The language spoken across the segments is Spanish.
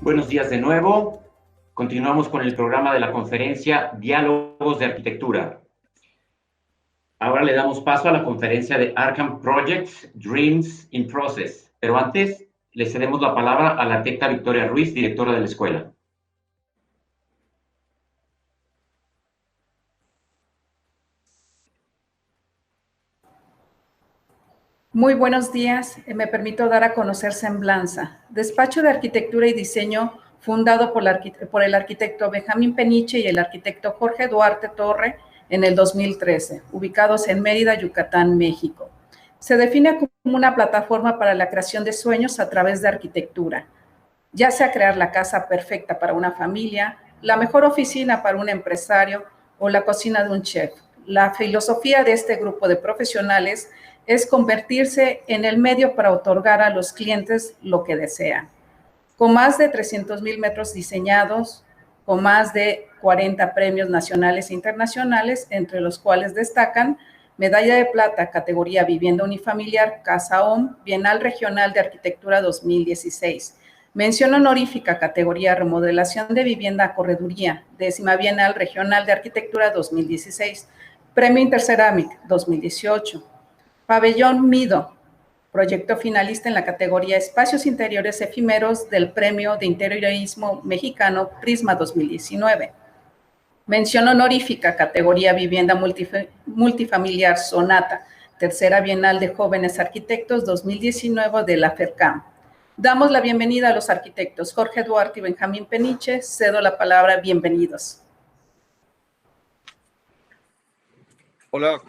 Buenos días de nuevo. Continuamos con el programa de la conferencia Diálogos de Arquitectura. Ahora le damos paso a la conferencia de Arkham Projects, Dreams in Process. Pero antes, le cedemos la palabra a la arquitecta Victoria Ruiz, directora de la escuela. Muy buenos días. Me permito dar a conocer Semblanza, despacho de arquitectura y diseño fundado por el arquitecto Benjamín Peniche y el arquitecto Jorge Duarte Torre en el 2013, ubicados en Mérida, Yucatán, México. Se define como una plataforma para la creación de sueños a través de arquitectura, ya sea crear la casa perfecta para una familia, la mejor oficina para un empresario o la cocina de un chef. La filosofía de este grupo de profesionales es convertirse en el medio para otorgar a los clientes lo que desean. Con más de 300,000 metros diseñados, con más de 40 premios nacionales e internacionales, entre los cuales destacan Medalla de Plata, categoría Vivienda Unifamiliar, Casa OM, Bienal Regional de Arquitectura 2016. Mención honorífica, categoría Remodelación de Vivienda Correduría, 10ª Bienal Regional de Arquitectura 2016. Premio Interceramic 2018. Pabellón Mido, proyecto finalista en la categoría Espacios Interiores Efímeros del Premio de Interiorismo Mexicano Prisma 2019. Mención honorífica, categoría Vivienda Multifamiliar Sonata, tercera Bienal de Jóvenes Arquitectos 2019 de la FERCAM. Damos la bienvenida a los arquitectos Jorge Duarte y Benjamín Peniche. Cedo la palabra. Bienvenidos. Hola.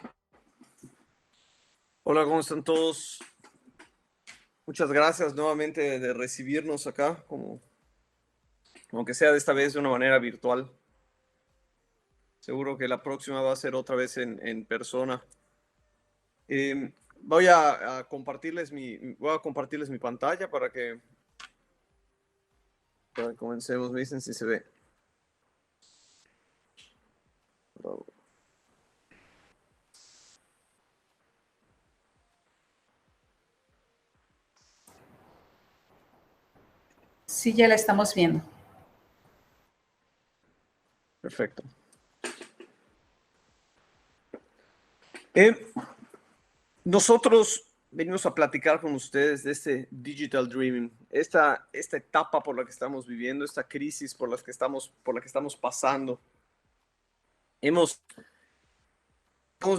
Hola, ¿cómo están todos? Muchas gracias nuevamente de recibirnos acá, aunque sea de esta vez de una manera virtual. Seguro que la próxima va a ser otra vez en persona. Voy a compartirles mi pantalla para que comencemos. Me dicen si se ve. Bravo. Sí, ya la estamos viendo. Perfecto. Nosotros venimos a platicar con ustedes de este Digital Dreaming, esta etapa por la que estamos viviendo, esta crisis por la que estamos pasando. Podemos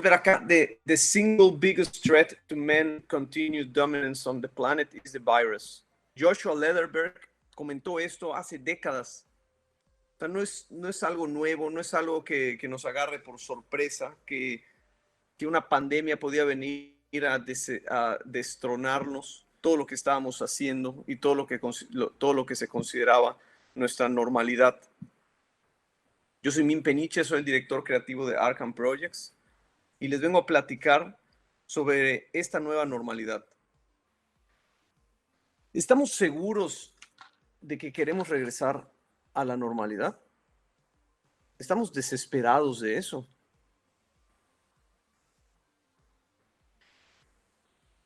ver acá, the single biggest threat to men's continued dominance on the planet is the virus. Joshua Lederberg comentó esto hace décadas. O sea, no es algo nuevo, no es algo que nos agarre por sorpresa, que una pandemia podía venir a destronarnos todo lo que estábamos haciendo y todo lo que se consideraba nuestra normalidad. Yo soy Min Peniche, soy el director creativo de Arkham Projects y les vengo a platicar sobre esta nueva normalidad. ¿Estamos seguros de que queremos regresar a la normalidad? Estamos desesperados de eso.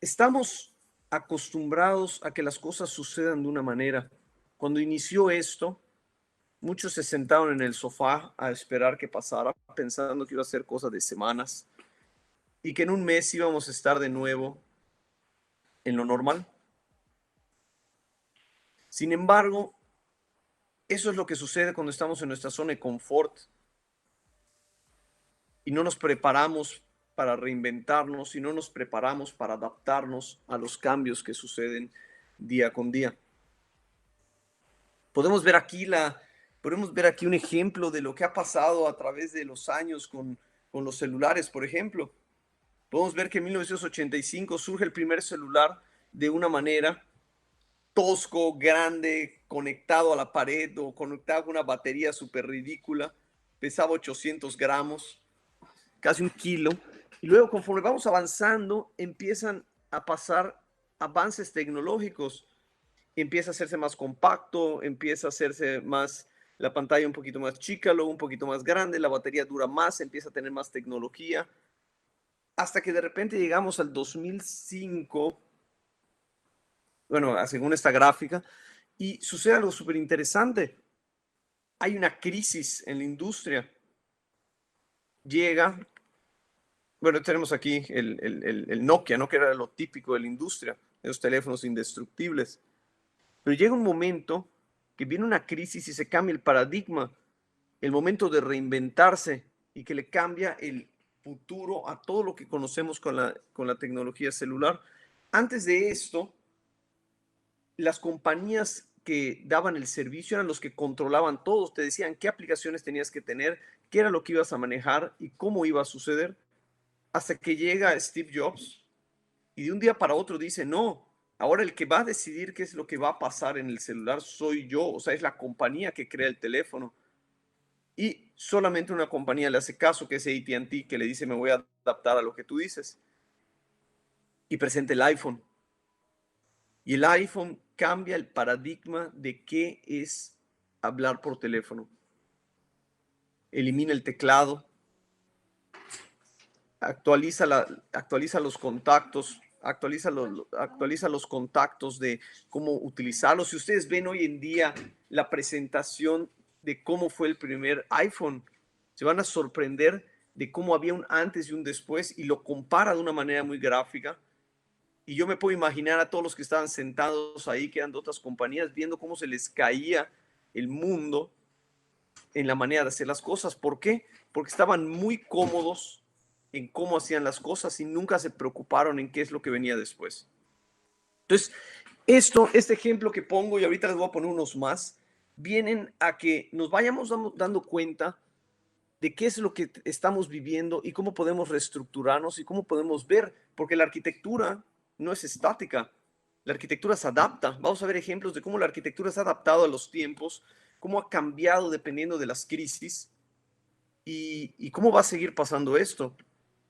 Estamos acostumbrados a que las cosas sucedan de una manera. Cuando inició esto, muchos se sentaron en el sofá a esperar que pasara, pensando que iba a ser cosa de semanas y que en un mes íbamos a estar de nuevo en lo normal. Sin embargo, eso es lo que sucede cuando estamos en nuestra zona de confort y no nos preparamos para reinventarnos y no nos preparamos para adaptarnos a los cambios que suceden día con día. Podemos ver aquí un ejemplo de lo que ha pasado a través de los años con los celulares, por ejemplo. Podemos ver que en 1985 surge el primer celular de una manera tosco, grande, conectado a la pared o conectado con una batería súper ridícula. Pesaba 800 gramos, casi 1 kilo. Y luego, conforme vamos avanzando, empiezan a pasar avances tecnológicos. Empieza a hacerse más compacto, empieza a hacerse más, la pantalla un poquito más chica, luego un poquito más grande, la batería dura más, empieza a tener más tecnología. Hasta que de repente llegamos al 2005, bueno, según esta gráfica, Y sucede algo súper interesante. Hay una crisis en la industria. Llega, bueno, tenemos aquí el Nokia, ¿no? Que era lo típico de la industria, esos teléfonos indestructibles. Pero llega un momento que viene una crisis y se cambia el paradigma, el momento de reinventarse y que le cambia el futuro a todo lo que conocemos con la tecnología celular. Antes de esto, las compañías que daban el servicio eran los que controlaban todo, te decían qué aplicaciones tenías que tener, qué era lo que ibas a manejar y cómo iba a suceder, hasta que llega Steve Jobs y de un día para otro dice, no, ahora el que va a decidir qué es lo que va a pasar en el celular soy yo, o sea, es la compañía que crea el teléfono. Y solamente una compañía le hace caso, que es AT&T, que le dice, me voy a adaptar a lo que tú dices. Y presenta el iPhone. Y el iPhone cambia el paradigma de qué es hablar por teléfono. Elimina el teclado, actualiza los contactos, actualiza los contactos de cómo utilizarlos. Si ustedes ven hoy en día la presentación de cómo fue el primer iPhone, se van a sorprender de cómo había un antes y un después y lo compara de una manera muy gráfica. Y yo me puedo imaginar a todos los que estaban sentados ahí, que eran de otras compañías, viendo cómo se les caía el mundo en la manera de hacer las cosas. ¿Por qué? Porque estaban muy cómodos en cómo hacían las cosas y nunca se preocuparon en qué es lo que venía después. Entonces, este ejemplo que pongo, y ahorita les voy a poner unos más, vienen a que nos vayamos dando cuenta de qué es lo que estamos viviendo y cómo podemos reestructurarnos y cómo podemos ver, porque la arquitectura no es estática, la arquitectura se adapta. Vamos a ver ejemplos de cómo la arquitectura se ha adaptado a los tiempos, cómo ha cambiado dependiendo de las crisis y cómo va a seguir pasando esto.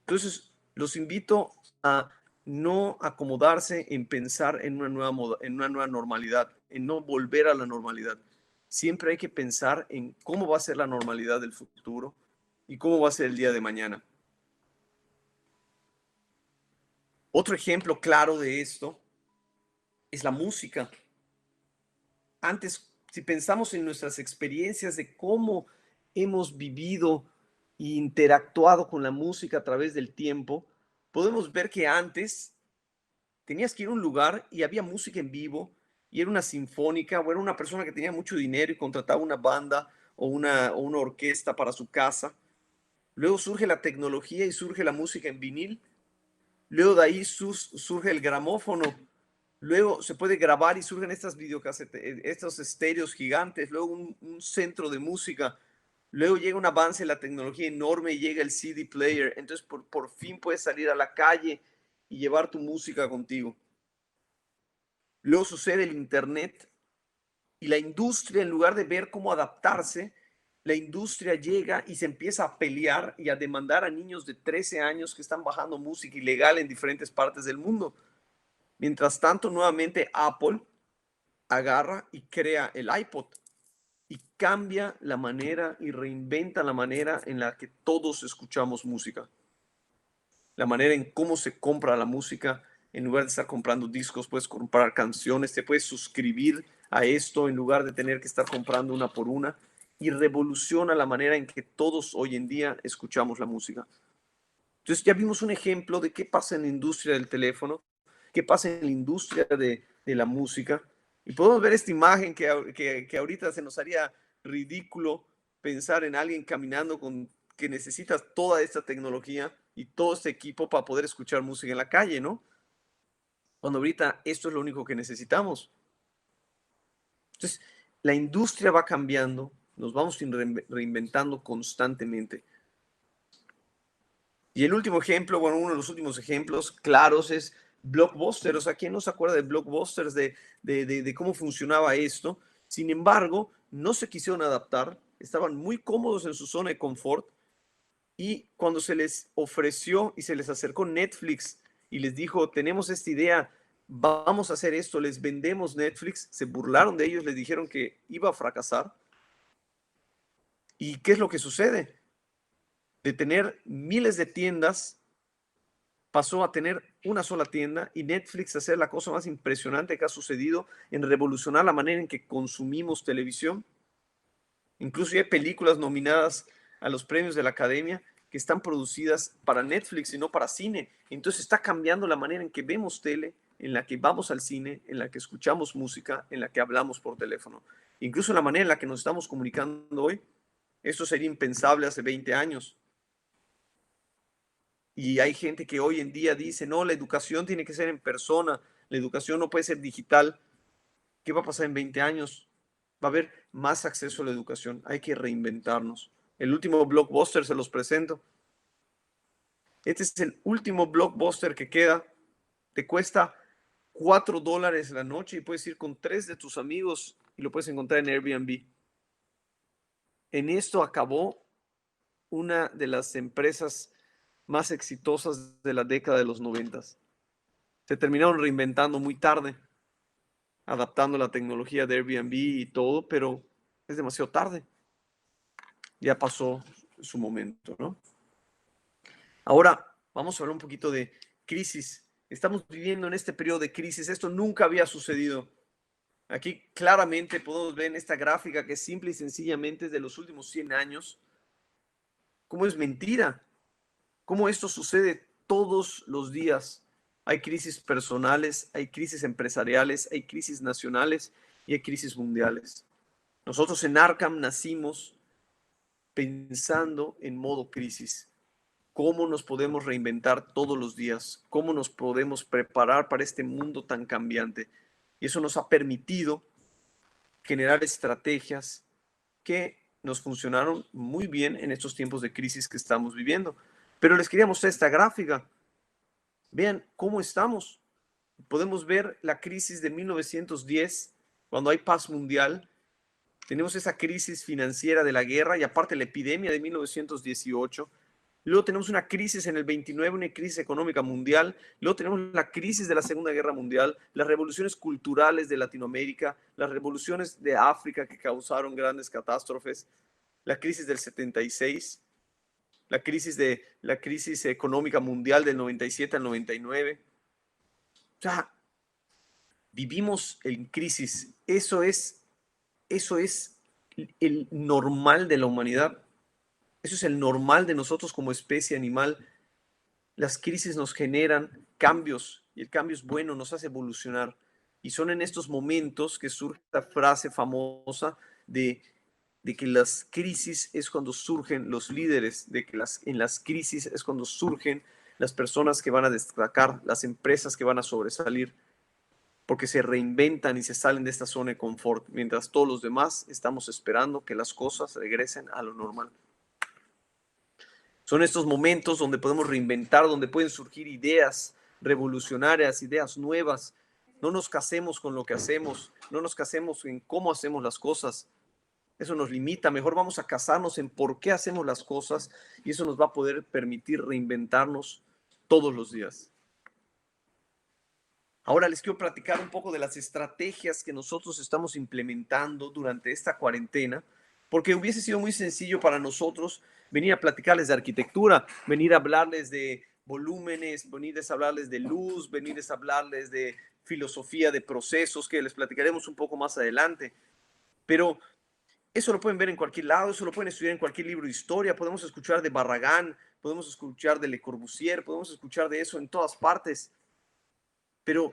Entonces, los invito a no acomodarse en pensar en una nueva normalidad, en no volver a la normalidad. Siempre hay que pensar en cómo va a ser la normalidad del futuro y cómo va a ser el día de mañana. Otro ejemplo claro de esto es la música. Antes, si pensamos en nuestras experiencias de cómo hemos vivido e interactuado con la música a través del tiempo, podemos ver que antes tenías que ir a un lugar y había música en vivo y era una sinfónica o era una persona que tenía mucho dinero y contrataba una banda o una orquesta para su casa. Luego surge la tecnología y surge la música en vinil. Luego de ahí surge el gramófono. Luego se puede grabar y surgen estas videocasetes, estos estéreos gigantes. Luego un centro de música. Luego llega un avance en la tecnología enorme y llega el CD player. Entonces por fin puedes salir a la calle y llevar tu música contigo. Luego sucede el Internet y la industria, en lugar de ver cómo adaptarse, la industria llega y se empieza a pelear y a demandar a niños de 13 años que están bajando música ilegal en diferentes partes del mundo. Mientras tanto, nuevamente Apple agarra y crea el iPod y cambia la manera y reinventa la manera en la que todos escuchamos música. La manera en cómo se compra la música. En lugar de estar comprando discos, puedes comprar canciones, te puedes suscribir a esto en lugar de tener que estar comprando una por una, y revoluciona la manera en que todos hoy en día escuchamos la música. Entonces ya vimos un ejemplo de qué pasa en la industria del teléfono, qué pasa en la industria de la música, y podemos ver esta imagen que ahorita se nos haría ridículo pensar en alguien caminando que necesita toda esta tecnología y todo este equipo para poder escuchar música en la calle, ¿no? Cuando ahorita esto es lo único que necesitamos. Entonces, la industria va cambiando, nos vamos reinventando constantemente. Y el último ejemplo, bueno, uno de los últimos ejemplos claros es Blockbuster. O sea, ¿quién no se acuerda de Blockbusters, de cómo funcionaba esto? Sin embargo, no se quisieron adaptar, estaban muy cómodos en su zona de confort, y cuando se les ofreció y se les acercó Netflix y les dijo, tenemos esta idea, vamos a hacer esto, les vendemos Netflix, se burlaron de ellos, les dijeron que iba a fracasar. ¿Y qué es lo que sucede? De tener miles de tiendas pasó a tener una sola tienda y Netflix a ser la cosa más impresionante que ha sucedido en revolucionar la manera en que consumimos televisión. Incluso hay películas nominadas a los premios de la Academia que están producidas para Netflix y no para cine. Entonces está cambiando la manera en que vemos tele, en la que vamos al cine, en la que escuchamos música, en la que hablamos por teléfono. Incluso la manera en la que nos estamos comunicando hoy. Esto sería impensable hace 20 años. Y hay gente que hoy en día dice, no, la educación tiene que ser en persona, la educación no puede ser digital. ¿Qué va a pasar en 20 años? Va a haber más acceso a la educación, hay que reinventarnos. El último blockbuster se los presento. Este es el último blockbuster que queda. Te cuesta $4 la noche y puedes ir con 3 de tus amigos y lo puedes encontrar en Airbnb. En esto acabó una de las empresas más exitosas de la década de los 90. Se terminaron reinventando muy tarde, adaptando la tecnología de Airbnb y todo, pero es demasiado tarde. Ya pasó su momento, ¿no? Ahora vamos a hablar un poquito de crisis. Estamos viviendo en este periodo de crisis. Esto nunca había sucedido. Aquí claramente podemos ver en esta gráfica que simple y sencillamente es de los últimos 100 años, cómo es mentira. Cómo esto sucede todos los días. Hay crisis personales, hay crisis empresariales, hay crisis nacionales y hay crisis mundiales. Nosotros en Arkham nacimos pensando en modo crisis. ¿Cómo nos podemos reinventar todos los días? ¿Cómo nos podemos preparar para este mundo tan cambiante? Y eso nos ha permitido generar estrategias que nos funcionaron muy bien en estos tiempos de crisis que estamos viviendo. Pero les quería mostrar esta gráfica. Vean cómo estamos. Podemos ver la crisis de 1910, cuando hay paz mundial. Tenemos esa crisis financiera de la guerra y aparte la epidemia de 1918. Luego tenemos una crisis en el 29, una crisis económica mundial. Luego tenemos la crisis de la Segunda Guerra Mundial, las revoluciones culturales de Latinoamérica, las revoluciones de África que causaron grandes catástrofes, la crisis del 76. La crisis económica mundial del 97 al 99. O sea, vivimos en crisis. Eso es el normal de la humanidad. Eso es el normal de nosotros como especie animal. Las crisis nos generan cambios y el cambio es bueno, nos hace evolucionar. Y son en estos momentos que surge la frase famosa de que las crisis es cuando surgen los líderes, de que en las crisis es cuando surgen las personas que van a destacar, las empresas que van a sobresalir, porque se reinventan y se salen de esta zona de confort, mientras todos los demás estamos esperando que las cosas regresen a lo normal. Son estos momentos donde podemos reinventar, donde pueden surgir ideas revolucionarias, ideas nuevas. No nos casemos con lo que hacemos, no nos casemos en cómo hacemos las cosas. Eso nos limita. Mejor vamos a casarnos en por qué hacemos las cosas y eso nos va a poder permitir reinventarnos todos los días. Ahora les quiero platicar un poco de las estrategias que nosotros estamos implementando durante esta cuarentena, porque hubiese sido muy sencillo para nosotros venir a platicarles de arquitectura, venir a hablarles de volúmenes, venir a hablarles de luz, venir a hablarles de filosofía de procesos, que les platicaremos un poco más adelante. Pero eso lo pueden ver en cualquier lado, eso lo pueden estudiar en cualquier libro de historia, podemos escuchar de Barragán, podemos escuchar de Le Corbusier, podemos escuchar de eso en todas partes. Pero,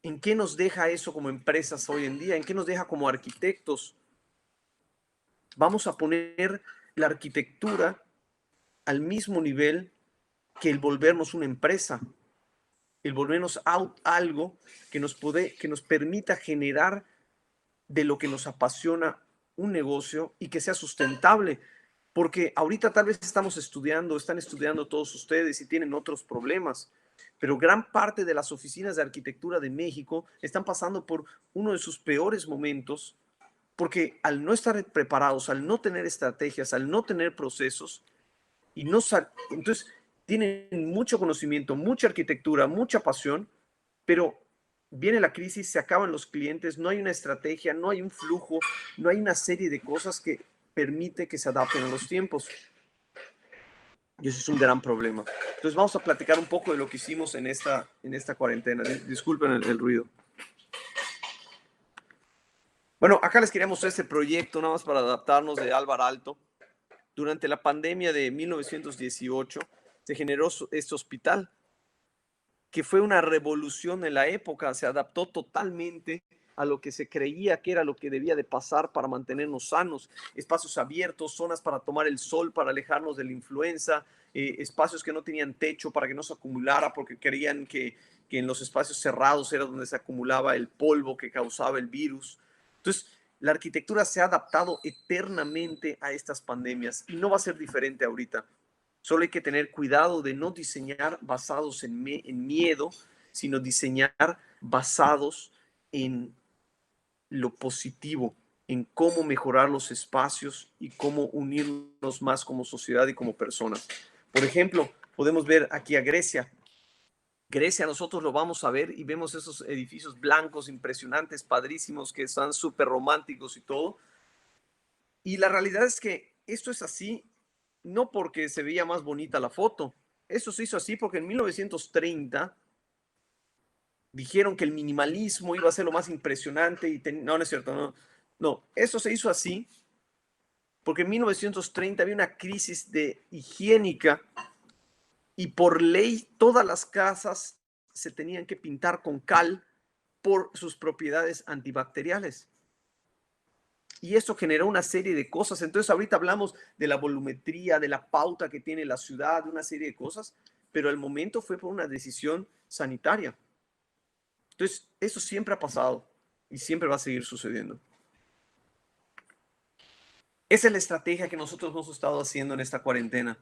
¿en qué nos deja eso como empresas hoy en día? ¿En qué nos deja como arquitectos? Vamos a poner la arquitectura al mismo nivel que el volvernos una empresa, el volvernos algo que nos permita generar de lo que nos apasiona un negocio y que sea sustentable, porque ahorita tal vez están estudiando todos ustedes y tienen otros problemas, pero gran parte de las oficinas de arquitectura de México están pasando por uno de sus peores momentos, porque al no estar preparados, al no tener estrategias, al no tener procesos, entonces tienen mucho conocimiento, mucha arquitectura, mucha pasión, pero viene la crisis, se acaban los clientes, no hay una estrategia, no hay un flujo, no hay una serie de cosas que permite que se adapten a los tiempos. Y eso es un gran problema. Entonces vamos a platicar un poco de lo que hicimos en esta cuarentena. Disculpen el ruido. Bueno, acá les quería mostrar este proyecto, nada más para adaptarnos, de Álvar Alto. Durante la pandemia de 1918 se generó este hospital, que fue una revolución en la época. Se adaptó totalmente a lo que se creía que era lo que debía de pasar para mantenernos sanos. Espacios abiertos, zonas para tomar el sol, para alejarnos de la influenza, espacios que no tenían techo para que no se acumulara, porque creían que en los espacios cerrados era donde se acumulaba el polvo que causaba el virus. Entonces, la arquitectura se ha adaptado eternamente a estas pandemias y no va a ser diferente ahorita. Solo hay que tener cuidado de no diseñar basados en miedo, sino diseñar basados en lo positivo, en cómo mejorar los espacios y cómo unirnos más como sociedad y como personas. Por ejemplo, podemos ver aquí a Grecia. Grecia, nosotros lo vamos a ver y vemos esos edificios blancos impresionantes, padrísimos, que están súper románticos y todo. Y la realidad es que esto es así no porque se veía más bonita la foto. Eso se hizo así porque en 1930 dijeron que el minimalismo iba a ser lo más impresionante y no, no es cierto, no, eso se hizo así porque en 1930 había una crisis higiénica y por ley todas las casas se tenían que pintar con cal por sus propiedades antibacteriales. Y eso generó una serie de cosas. Entonces ahorita hablamos de la volumetría, de la pauta que tiene la ciudad, de una serie de cosas, pero al momento fue por una decisión sanitaria. Entonces, eso siempre ha pasado y siempre va a seguir sucediendo. Esa es la estrategia que nosotros hemos estado haciendo en esta cuarentena.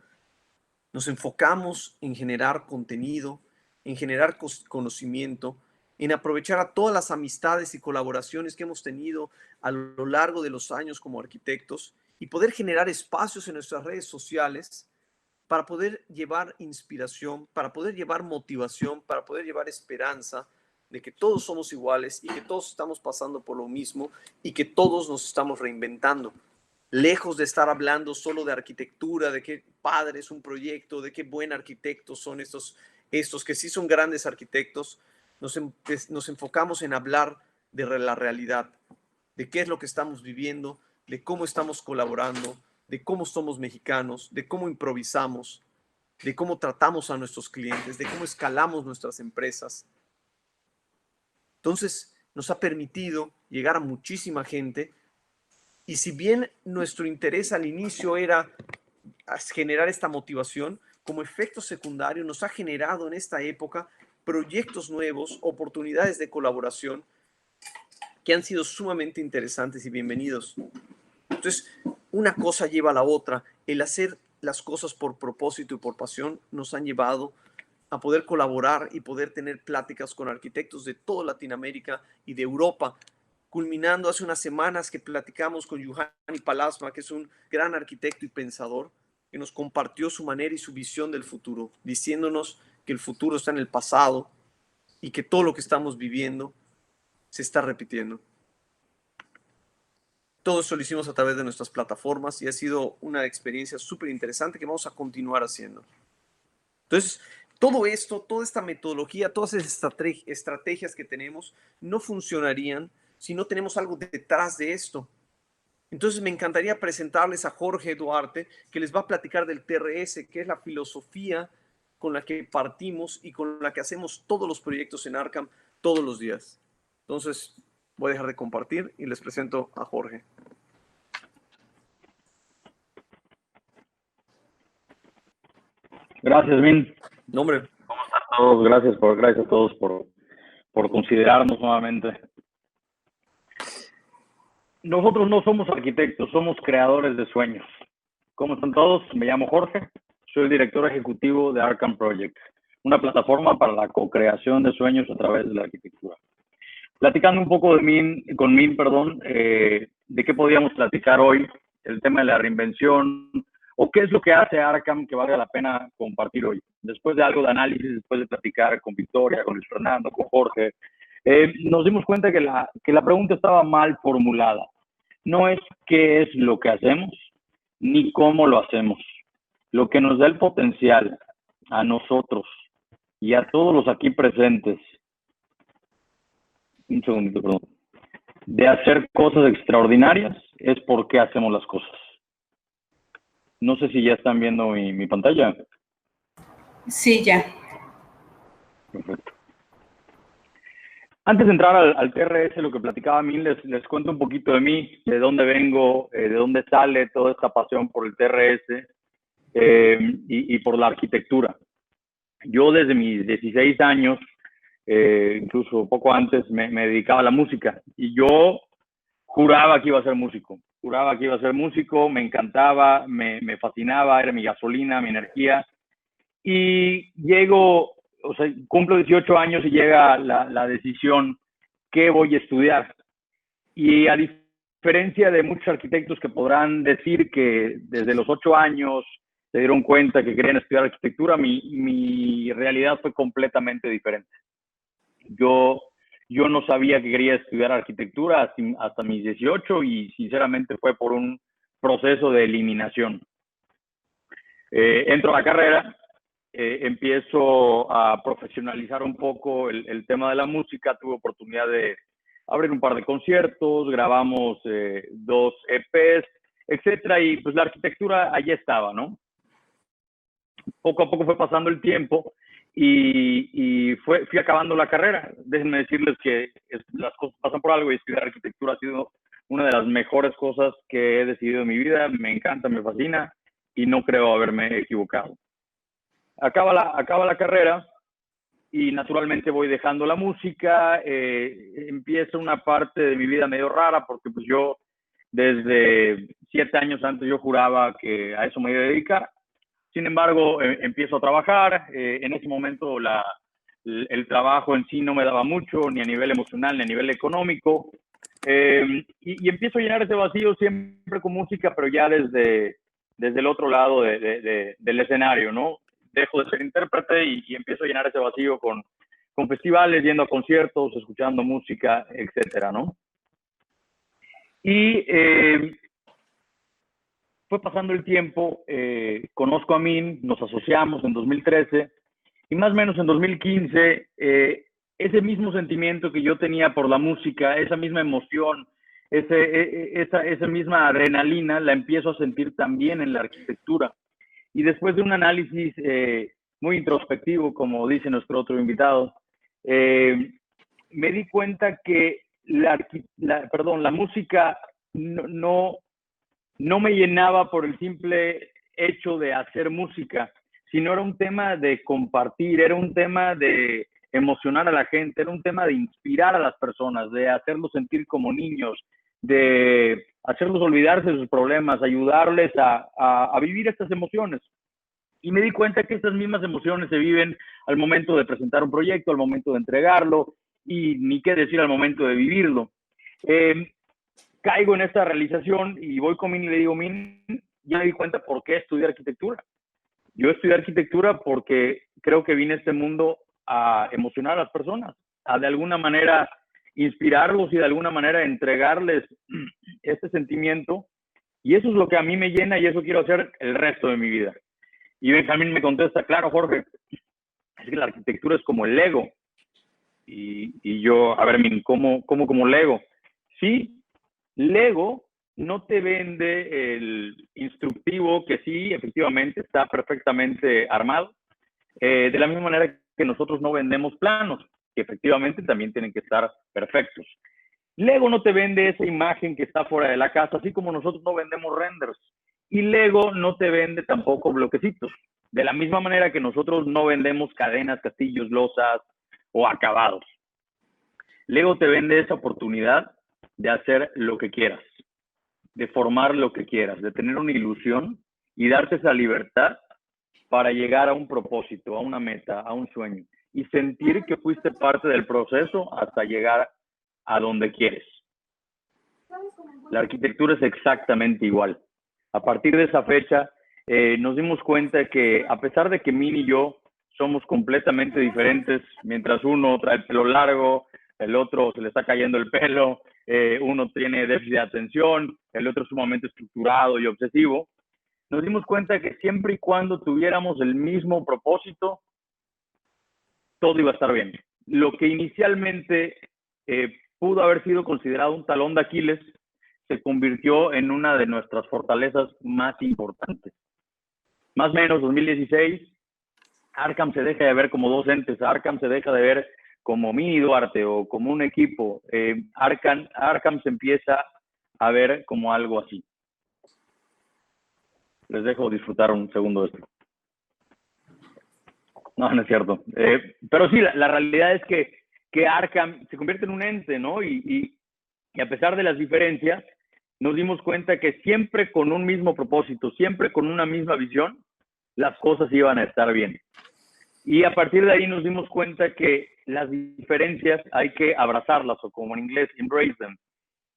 Nos enfocamos en generar contenido, en generar conocimiento, en aprovechar a todas las amistades y colaboraciones que hemos tenido a lo largo de los años como arquitectos y poder generar espacios en nuestras redes sociales para poder llevar inspiración, para poder llevar motivación, para poder llevar esperanza de que todos somos iguales y que todos estamos pasando por lo mismo y que todos nos estamos reinventando. Lejos de estar hablando solo de arquitectura, de qué padre es un proyecto, de qué buen arquitectos son estos que sí son grandes arquitectos, nos enfocamos en hablar de la realidad, de qué es lo que estamos viviendo, de cómo estamos colaborando, de cómo somos mexicanos, de cómo improvisamos, de cómo tratamos a nuestros clientes, de cómo escalamos nuestras empresas. Entonces, nos ha permitido llegar a muchísima gente y si bien nuestro interés al inicio era generar esta motivación, como efecto secundario nos ha generado en esta época proyectos nuevos, oportunidades de colaboración que han sido sumamente interesantes y bienvenidos. Entonces, una cosa lleva a la otra. El hacer las cosas por propósito y por pasión nos han llevado a poder colaborar y poder tener pláticas con arquitectos de toda Latinoamérica y de Europa, culminando hace unas semanas que platicamos con Juhani Pallasmaa, que es un gran arquitecto y pensador, que nos compartió su manera y su visión del futuro, diciéndonos que el futuro está en el pasado y que todo lo que estamos viviendo se está repitiendo. Todo eso lo hicimos a través de nuestras plataformas y ha sido una experiencia súper interesante que vamos a continuar haciendo. Entonces, todo esto, toda esta metodología, todas esas estrategias que tenemos no funcionarían si no tenemos algo detrás de esto. Entonces, me encantaría presentarles a Jorge Duarte, que les va a platicar del TRS, que es la filosofía con la que partimos y con la que hacemos todos los proyectos en Arcam todos los días. Entonces, voy a dejar de compartir y les presento a Jorge. Gracias, Min. Nombre. ¿Cómo están todos? Gracias a todos por considerarnos nuevamente. Nosotros no somos arquitectos, somos creadores de sueños. ¿Cómo están todos? Me llamo Jorge, soy el director ejecutivo de Arcam Projects, una plataforma para la co-creación de sueños a través de la arquitectura. Platicando un poco con Min, de qué podíamos platicar hoy, el tema de la reinvención, o qué es lo que hace Arcam que valga la pena compartir hoy. Después de algo de análisis, después de platicar con Victoria, con Luis Fernando, con Jorge, nos dimos cuenta que la pregunta estaba mal formulada. No es qué es lo que hacemos, ni cómo lo hacemos. lo que nos da el potencial a nosotros y a todos los aquí presentes, un segundito, perdón, de hacer cosas extraordinarias es por qué hacemos las cosas. No sé si ya están viendo mi pantalla. Sí, ya. Perfecto. Antes de entrar al TRS, lo que platicaba a mí, les cuento un poquito de mí, de dónde vengo, de dónde sale toda esta pasión por el TRS y por la arquitectura. Yo desde mis 16 años, incluso poco antes, me dedicaba a la música y yo juraba que iba a ser músico. Juraba que iba a ser músico, me encantaba, me fascinaba, era mi gasolina, mi energía. Y llego, o sea, cumplo 18 años y llega la decisión, ¿qué voy a estudiar? Y a diferencia de muchos arquitectos que podrán decir que desde los 8 años se dieron cuenta que querían estudiar arquitectura, mi realidad fue completamente diferente. Yo no sabía que quería estudiar arquitectura hasta mis 18 y sinceramente fue por un proceso de eliminación. Entro a la carrera, empiezo a profesionalizar un poco el tema de la música, tuve oportunidad de abrir un par de conciertos, grabamos 2 EPs, etcétera, y pues la arquitectura allí estaba, ¿no? Poco a poco fue pasando el tiempo y fui acabando la carrera. Déjenme decirles que las cosas pasan por algo y estudiar arquitectura ha sido una de las mejores cosas que he decidido en mi vida. Me encanta, me fascina y no creo haberme equivocado. Acaba la carrera y naturalmente voy dejando la música. Empieza una parte de mi vida medio rara porque pues yo desde 7 años antes yo juraba que a eso me iba a dedicar. Sin embargo, empiezo a trabajar. En ese momento el trabajo en sí no me daba mucho, ni a nivel emocional, ni a nivel económico. Y empiezo a llenar ese vacío siempre con música, pero ya desde el otro lado del escenario, ¿no? Dejo de ser intérprete y empiezo a llenar ese vacío con festivales, yendo a conciertos, escuchando música, etcétera, ¿no? Y fue pasando el tiempo, conozco a Min, nos asociamos en 2013 y más o menos en 2015 ese mismo sentimiento que yo tenía por la música, esa misma emoción, esa misma adrenalina la empiezo a sentir también en la arquitectura. Y después de un análisis muy introspectivo, como dice nuestro otro invitado, me di cuenta que la música no me llenaba por el simple hecho de hacer música, sino era un tema de compartir, era un tema de emocionar a la gente, era un tema de inspirar a las personas, de hacerlos sentir como niños, de hacerlos olvidarse de sus problemas, ayudarles a vivir estas emociones. Y me di cuenta que estas mismas emociones se viven al momento de presentar un proyecto, al momento de entregarlo, y ni qué decir al momento de vivirlo. Caigo en esta realización y voy con Min y le digo, Min, ya me di cuenta por qué estudié arquitectura. Yo estudié arquitectura porque creo que vine a este mundo a emocionar a las personas, a de alguna manera inspirarlos y de alguna manera entregarles este sentimiento. Y eso es lo que a mí me llena y eso quiero hacer el resto de mi vida. Y Benjamín me contesta, claro, Jorge, es que la arquitectura es como el Lego. Y yo, a ver, Min, ¿cómo como Lego? Sí, Lego no te vende el instructivo que sí, efectivamente, está perfectamente armado. De la misma manera que nosotros no vendemos planos, que efectivamente también tienen que estar perfectos. Lego no te vende esa imagen que está fuera de la casa, así como nosotros no vendemos renders. Y Lego no te vende tampoco bloquecitos. De la misma manera que nosotros no vendemos cadenas, castillos, losas o acabados. Lego te vende esa oportunidad de hacer lo que quieras, de formar lo que quieras, de tener una ilusión y darte esa libertad para llegar a un propósito, a una meta, a un sueño y sentir que fuiste parte del proceso hasta llegar a donde quieres. La arquitectura es exactamente igual. A partir de esa fecha nos dimos cuenta que a pesar de que Min y yo somos completamente diferentes, mientras uno trae el pelo largo, el otro se le está cayendo el pelo, uno tiene déficit de atención, el otro es sumamente estructurado y obsesivo, nos dimos cuenta que siempre y cuando tuviéramos el mismo propósito, todo iba a estar bien. Lo que inicialmente pudo haber sido considerado un talón de Aquiles se convirtió en una de nuestras fortalezas más importantes. Más o menos 2016, Arkham se deja de ver como dos entes. Arkham se deja de ver como Mini Duarte o como un equipo. Arkham se empieza a ver como algo así. Les dejo disfrutar un segundo de esto. No es cierto. Pero sí, la realidad es que Arkham se convierte en un ente, ¿no? Y a pesar de las diferencias, nos dimos cuenta que siempre con un mismo propósito, siempre con una misma visión, las cosas iban a estar bien. Y a partir de ahí nos dimos cuenta que las diferencias hay que abrazarlas, o como en inglés, embrace them.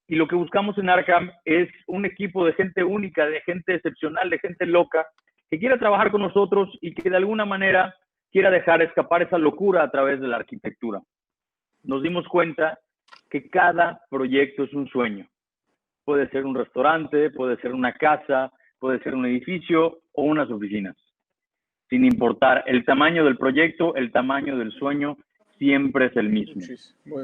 Y lo que buscamos en Arkham es un equipo de gente única, de gente excepcional, de gente loca, que quiera trabajar con nosotros y que de alguna manera quiera dejar escapar esa locura a través de la arquitectura. Nos dimos cuenta que cada proyecto es un sueño. Puede ser un restaurante, puede ser una casa, puede ser un edificio o unas oficinas. Sin importar el tamaño del proyecto, el tamaño del sueño, siempre es el mismo.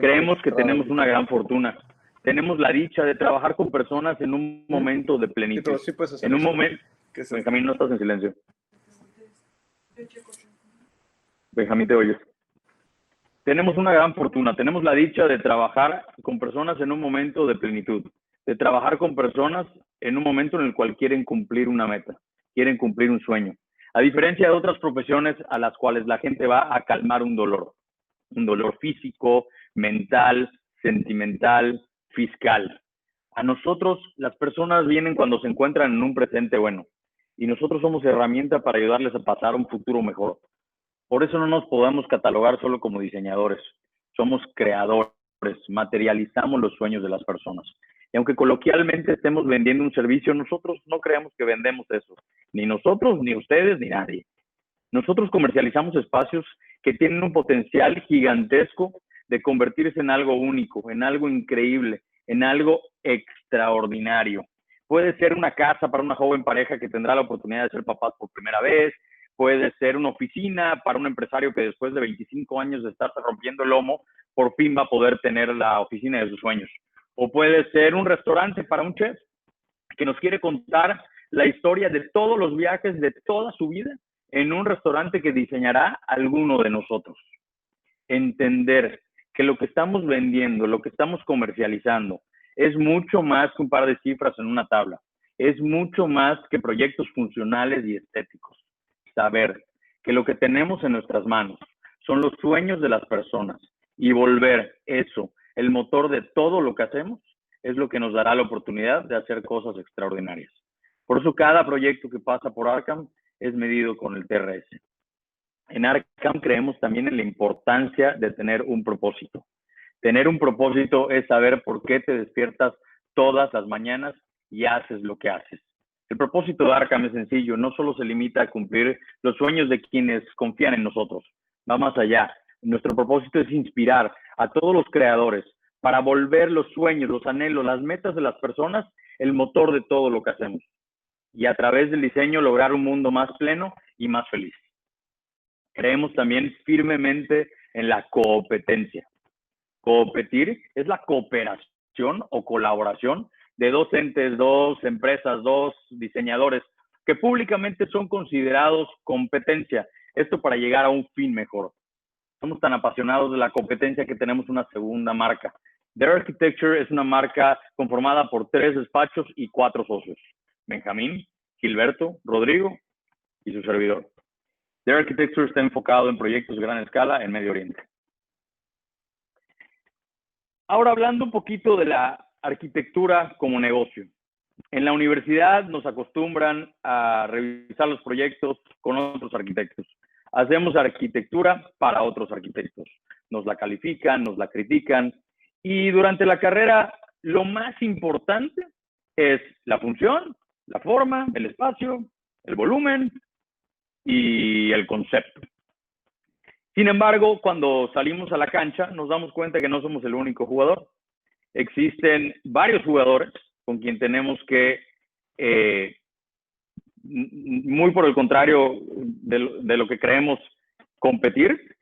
Creemos que tenemos una gran fortuna. Tenemos la dicha de trabajar con personas en un momento de plenitud. Sí, sí en un momento... Benjamín, no estás en silencio. Benjamín, te oyes. Tenemos una gran fortuna. Tenemos la dicha de trabajar con personas en un momento de plenitud. De trabajar con personas en un momento en el cual quieren cumplir una meta. Quieren cumplir un sueño. A diferencia de otras profesiones a las cuales la gente va a calmar un dolor físico, mental, sentimental, fiscal. A nosotros las personas vienen cuando se encuentran en un presente bueno y nosotros somos herramienta para ayudarles a pasar un futuro mejor. Por eso no nos podemos catalogar solo como diseñadores, somos creadores, materializamos los sueños de las personas. Y aunque coloquialmente estemos vendiendo un servicio, nosotros no creemos que vendemos eso. Ni nosotros, ni ustedes, ni nadie. Nosotros comercializamos espacios que tienen un potencial gigantesco de convertirse en algo único, en algo increíble, en algo extraordinario. Puede ser una casa para una joven pareja que tendrá la oportunidad de ser papás por primera vez. Puede ser una oficina para un empresario que después de 25 años de estarse rompiendo el lomo, por fin va a poder tener la oficina de sus sueños. O puede ser un restaurante para un chef que nos quiere contar la historia de todos los viajes de toda su vida en un restaurante que diseñará alguno de nosotros. Entender que lo que estamos vendiendo, lo que estamos comercializando, es mucho más que un par de cifras en una tabla. Es mucho más que proyectos funcionales y estéticos. Saber que lo que tenemos en nuestras manos son los sueños de las personas y volver eso, el motor de todo lo que hacemos, es lo que nos dará la oportunidad de hacer cosas extraordinarias. Por eso cada proyecto que pasa por Arkham es medido con el TRS. En Arkham creemos también en la importancia de tener un propósito. Tener un propósito es saber por qué te despiertas todas las mañanas y haces lo que haces. El propósito de Arkham es sencillo, no solo se limita a cumplir los sueños de quienes confían en nosotros, va más allá. Nuestro propósito es inspirar a todos los creadores para volver los sueños, los anhelos, las metas de las personas el motor de todo lo que hacemos. Y a través del diseño lograr un mundo más pleno y más feliz. Creemos también firmemente en la competencia. Competir es la cooperación o colaboración de dos entes, dos empresas, dos diseñadores que públicamente son considerados competencia. Esto para llegar a un fin mejor. Somos tan apasionados de la competencia que tenemos una segunda marca. The Architecture es una marca conformada por 3 despachos y 4 socios. Benjamín, Gilberto, Rodrigo y su servidor. The Architecture está enfocado en proyectos de gran escala en Medio Oriente. Ahora hablando un poquito de la arquitectura como negocio. En la universidad nos acostumbran a revisar los proyectos con otros arquitectos. Hacemos arquitectura para otros arquitectos. Nos la califican, nos la critican. Y durante la carrera, lo más importante es la función, la forma, el espacio, el volumen y el concepto. Sin embargo, cuando salimos a la cancha, nos damos cuenta que no somos el único jugador. Existen varios jugadores con quien tenemos que muy por el contrario de lo que creemos competir,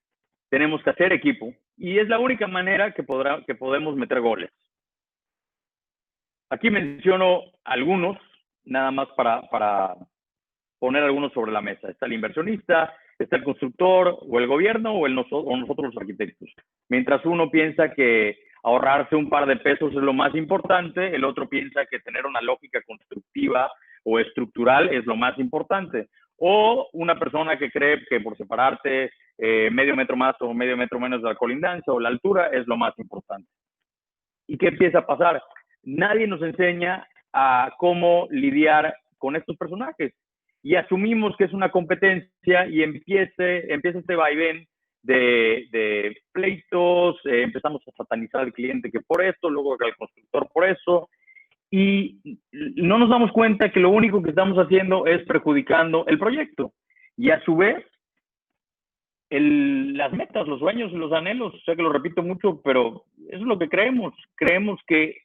tenemos que hacer equipo. Y es la única manera que podemos meter goles. Aquí menciono algunos, nada más para poner algunos sobre la mesa. Está el inversionista, está el constructor, o el gobierno, o nosotros los arquitectos. Mientras uno piensa que ahorrarse un par de pesos es lo más importante, el otro piensa que tener una lógica constructiva o estructural es lo más importante. O una persona que cree que por separarte medio metro más o medio metro menos de la colindancia o la altura es lo más importante. ¿Y qué empieza a pasar? Nadie nos enseña a cómo lidiar con estos personajes. Y asumimos que es una competencia y empieza este vaivén de pleitos, empezamos a satanizar al cliente que por esto, luego al constructor por eso, y no nos damos cuenta que lo único que estamos haciendo es perjudicando el proyecto. Y a su vez, las metas, los sueños y los anhelos, sé que lo repito mucho, pero eso es lo que creemos. Creemos que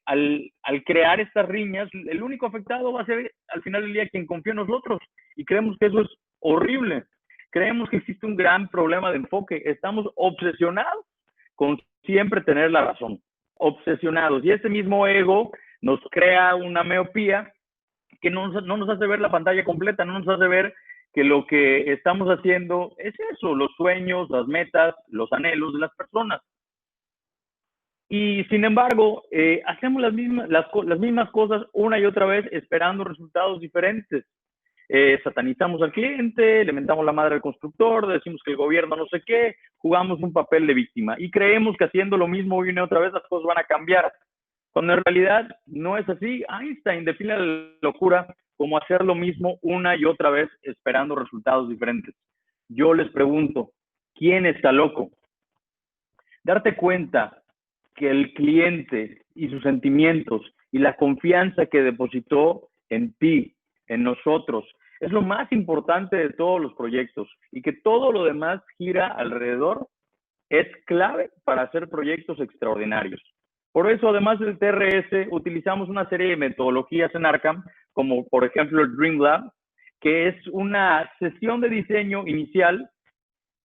al crear estas riñas, el único afectado va a ser al final del día quien confía en nosotros. Y creemos que eso es horrible. Creemos que existe un gran problema de enfoque. Estamos obsesionados con siempre tener la razón. Obsesionados. Y ese mismo ego nos crea una miopía que no nos hace ver la pantalla completa, no nos hace ver que lo que estamos haciendo es eso, los sueños, las metas, los anhelos de las personas. Y sin embargo, hacemos las mismas cosas una y otra vez esperando resultados diferentes. Satanizamos al cliente, le mentamos la madre al constructor, decimos que el gobierno no sé qué, jugamos un papel de víctima y creemos que haciendo lo mismo una y otra vez las cosas van a cambiar. Cuando en realidad no es así. Einstein define la locura como hacer lo mismo una y otra vez esperando resultados diferentes. Yo les pregunto, ¿quién está loco? Darte cuenta que el cliente y sus sentimientos y la confianza que depositó en ti, en nosotros, es lo más importante de todos los proyectos, y que todo lo demás gira alrededor es clave para hacer proyectos extraordinarios. Por eso, además del TRS, utilizamos una serie de metodologías en Arkham, como por ejemplo el Dream Lab, que es una sesión de diseño inicial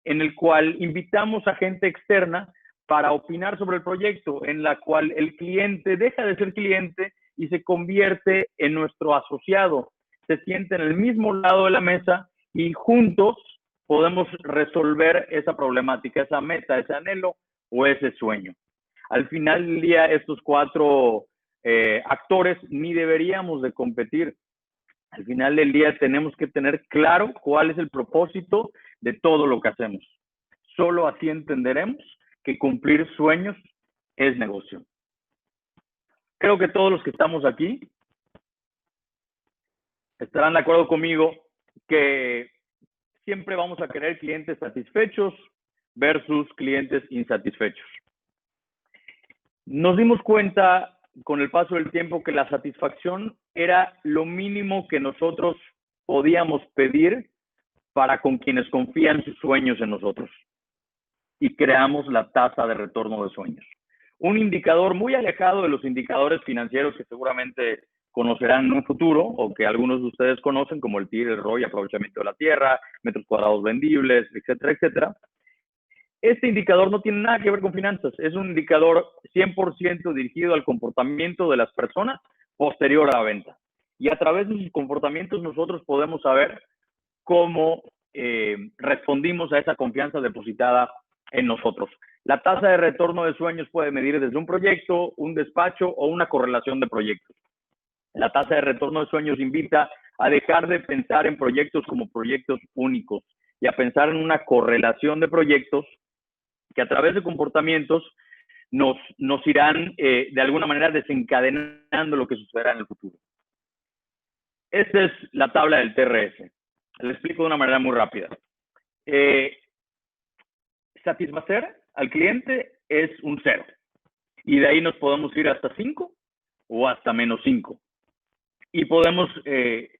en el cual invitamos a gente externa para opinar sobre el proyecto, en la cual el cliente deja de ser cliente y se convierte en nuestro asociado. Se siente en el mismo lado de la mesa y juntos podemos resolver esa problemática, esa meta, ese anhelo o ese sueño. Al final del día, estos cuatro actores ni deberíamos de competir. Al final del día tenemos que tener claro cuál es el propósito de todo lo que hacemos. Solo así entenderemos que cumplir sueños es negocio. Creo que todos los que estamos aquí estarán de acuerdo conmigo que siempre vamos a querer clientes satisfechos versus clientes insatisfechos. Nos dimos cuenta con el paso del tiempo que la satisfacción era lo mínimo que nosotros podíamos pedir para con quienes confían sus sueños en nosotros. Y creamos la tasa de retorno de sueños. Un indicador muy alejado de los indicadores financieros que seguramente conocerán en un futuro, o que algunos de ustedes conocen, como el TIR, el ROI, aprovechamiento de la tierra, metros cuadrados vendibles, etcétera, etcétera. Este indicador no tiene nada que ver con finanzas. Es un indicador 100% dirigido al comportamiento de las personas posterior a la venta. Y a través de sus comportamientos nosotros podemos saber cómo respondimos a esa confianza depositada en nosotros. La tasa de retorno de sueños puede medir desde un proyecto, un despacho o una correlación de proyectos. La tasa de retorno de sueños invita a dejar de pensar en proyectos como proyectos únicos y a pensar en una correlación de proyectos que a través de comportamientos nos irán de alguna manera desencadenando lo que sucederá en el futuro. Esta es la tabla del TRS. Le explico de una manera muy rápida. Satisfacer al cliente es un 0. Y de ahí nos podemos ir hasta 5 o hasta menos 5. Y podemos,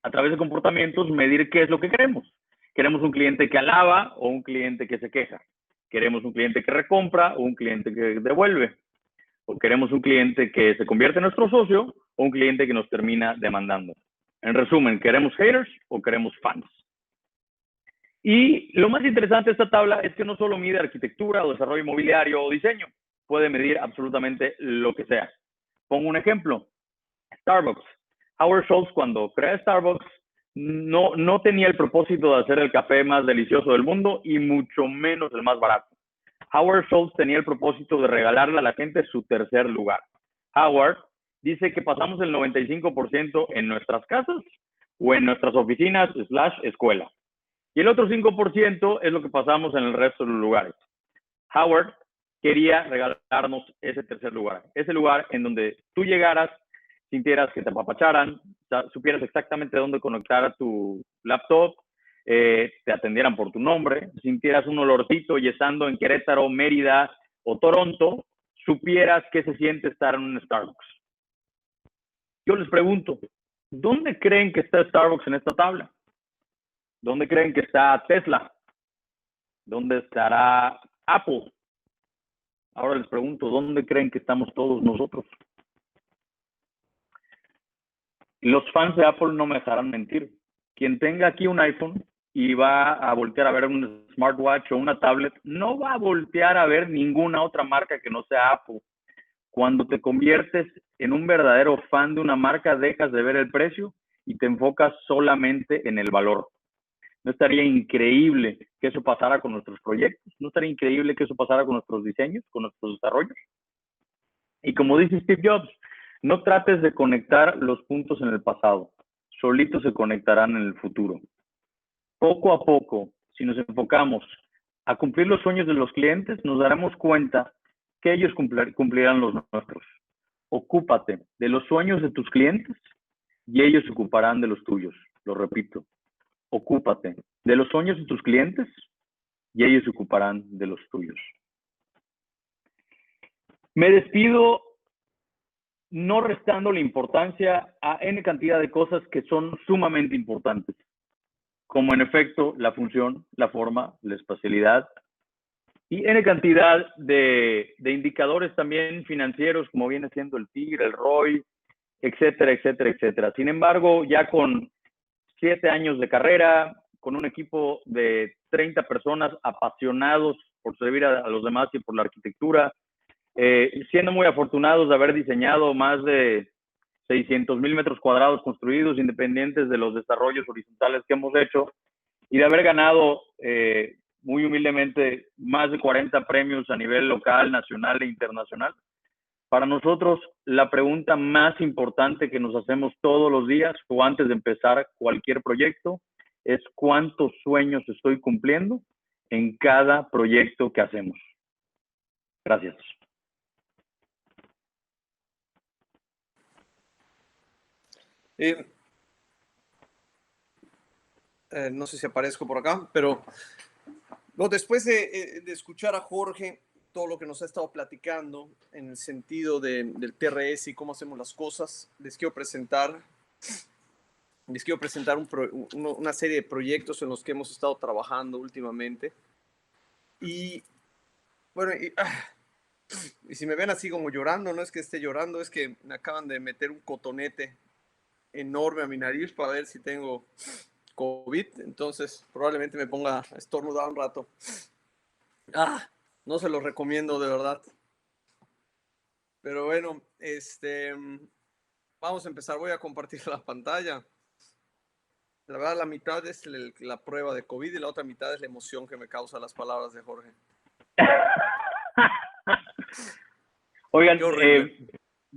a través de comportamientos, medir qué es lo que queremos. ¿Queremos un cliente que alaba o un cliente que se queja? ¿Queremos un cliente que recompra o un cliente que devuelve? ¿O queremos un cliente que se convierte en nuestro socio o un cliente que nos termina demandando? En resumen, ¿queremos haters o queremos fans? Y lo más interesante de esta tabla es que no solo mide arquitectura o desarrollo inmobiliario o diseño, puede medir absolutamente lo que sea. Pongo un ejemplo. Starbucks. Howard Schultz, cuando crea Starbucks, no tenía el propósito de hacer el café más delicioso del mundo y mucho menos el más barato. Howard Schultz tenía el propósito de regalarle a la gente su tercer lugar. Howard dice que pasamos el 95% en nuestras casas o en nuestras oficinas / escuela. Y el otro 5% es lo que pasamos en el resto de los lugares. Howard quería regalarnos ese tercer lugar. Ese lugar en donde tú llegaras, sintieras que te apapacharan, supieras exactamente dónde conectar a tu laptop, te atendieran por tu nombre, sintieras un olorcito y estando en Querétaro, Mérida o Toronto, supieras qué se siente estar en un Starbucks. Yo les pregunto, ¿dónde creen que está Starbucks en esta tabla? ¿Dónde creen que está Tesla? ¿Dónde estará Apple? Ahora les pregunto, ¿dónde creen que estamos todos nosotros? Los fans de Apple no me dejarán mentir. Quien tenga aquí un iPhone y va a voltear a ver un smartwatch o una tablet, no va a voltear a ver ninguna otra marca que no sea Apple. Cuando te conviertes en un verdadero fan de una marca, dejas de ver el precio y te enfocas solamente en el valor. ¿No estaría increíble que eso pasara con nuestros proyectos? ¿No estaría increíble que eso pasara con nuestros diseños, con nuestros desarrollos? Y como dice Steve Jobs, no trates de conectar los puntos en el pasado, solitos se conectarán en el futuro. Poco a poco, si nos enfocamos a cumplir los sueños de los clientes, nos daremos cuenta que ellos cumplirán los nuestros. Ocúpate de los sueños de tus clientes y ellos se ocuparán de los tuyos. Lo repito. Ocúpate de los sueños de tus clientes y ellos se ocuparán de los tuyos. Me despido no restando la importancia a N cantidad de cosas que son sumamente importantes, como en efecto la función, la forma, la espacialidad y N cantidad de indicadores también financieros, como viene siendo el TIR, el ROI, etcétera, etcétera, etcétera. Sin embargo, ya con 7 años de carrera, con un equipo de 30 personas apasionados por servir a los demás y por la arquitectura, siendo muy afortunados de haber diseñado más de 600,000 metros cuadrados construidos, independientes de los desarrollos horizontales que hemos hecho, y de haber ganado muy humildemente más de 40 premios a nivel local, nacional e internacional. Para nosotros, la pregunta más importante que nos hacemos todos los días o antes de empezar cualquier proyecto es ¿cuántos sueños estoy cumpliendo en cada proyecto que hacemos? Gracias. No sé si aparezco por acá, pero después de escuchar a Jorge, todo lo que nos ha estado platicando en el sentido del TRS y cómo hacemos las cosas, les quiero presentar una serie de proyectos en los que hemos estado trabajando últimamente. Y bueno, y si me ven así como llorando, no es que esté llorando, es que me acaban de meter un cotonete enorme a mi nariz para ver si tengo COVID, entonces probablemente me ponga a estornudar un rato. No se los recomiendo de verdad. Pero bueno, vamos a empezar. Voy a compartir la pantalla. La verdad, la mitad es la prueba de COVID y la otra mitad es la emoción que me causa las palabras de Jorge. Oigan,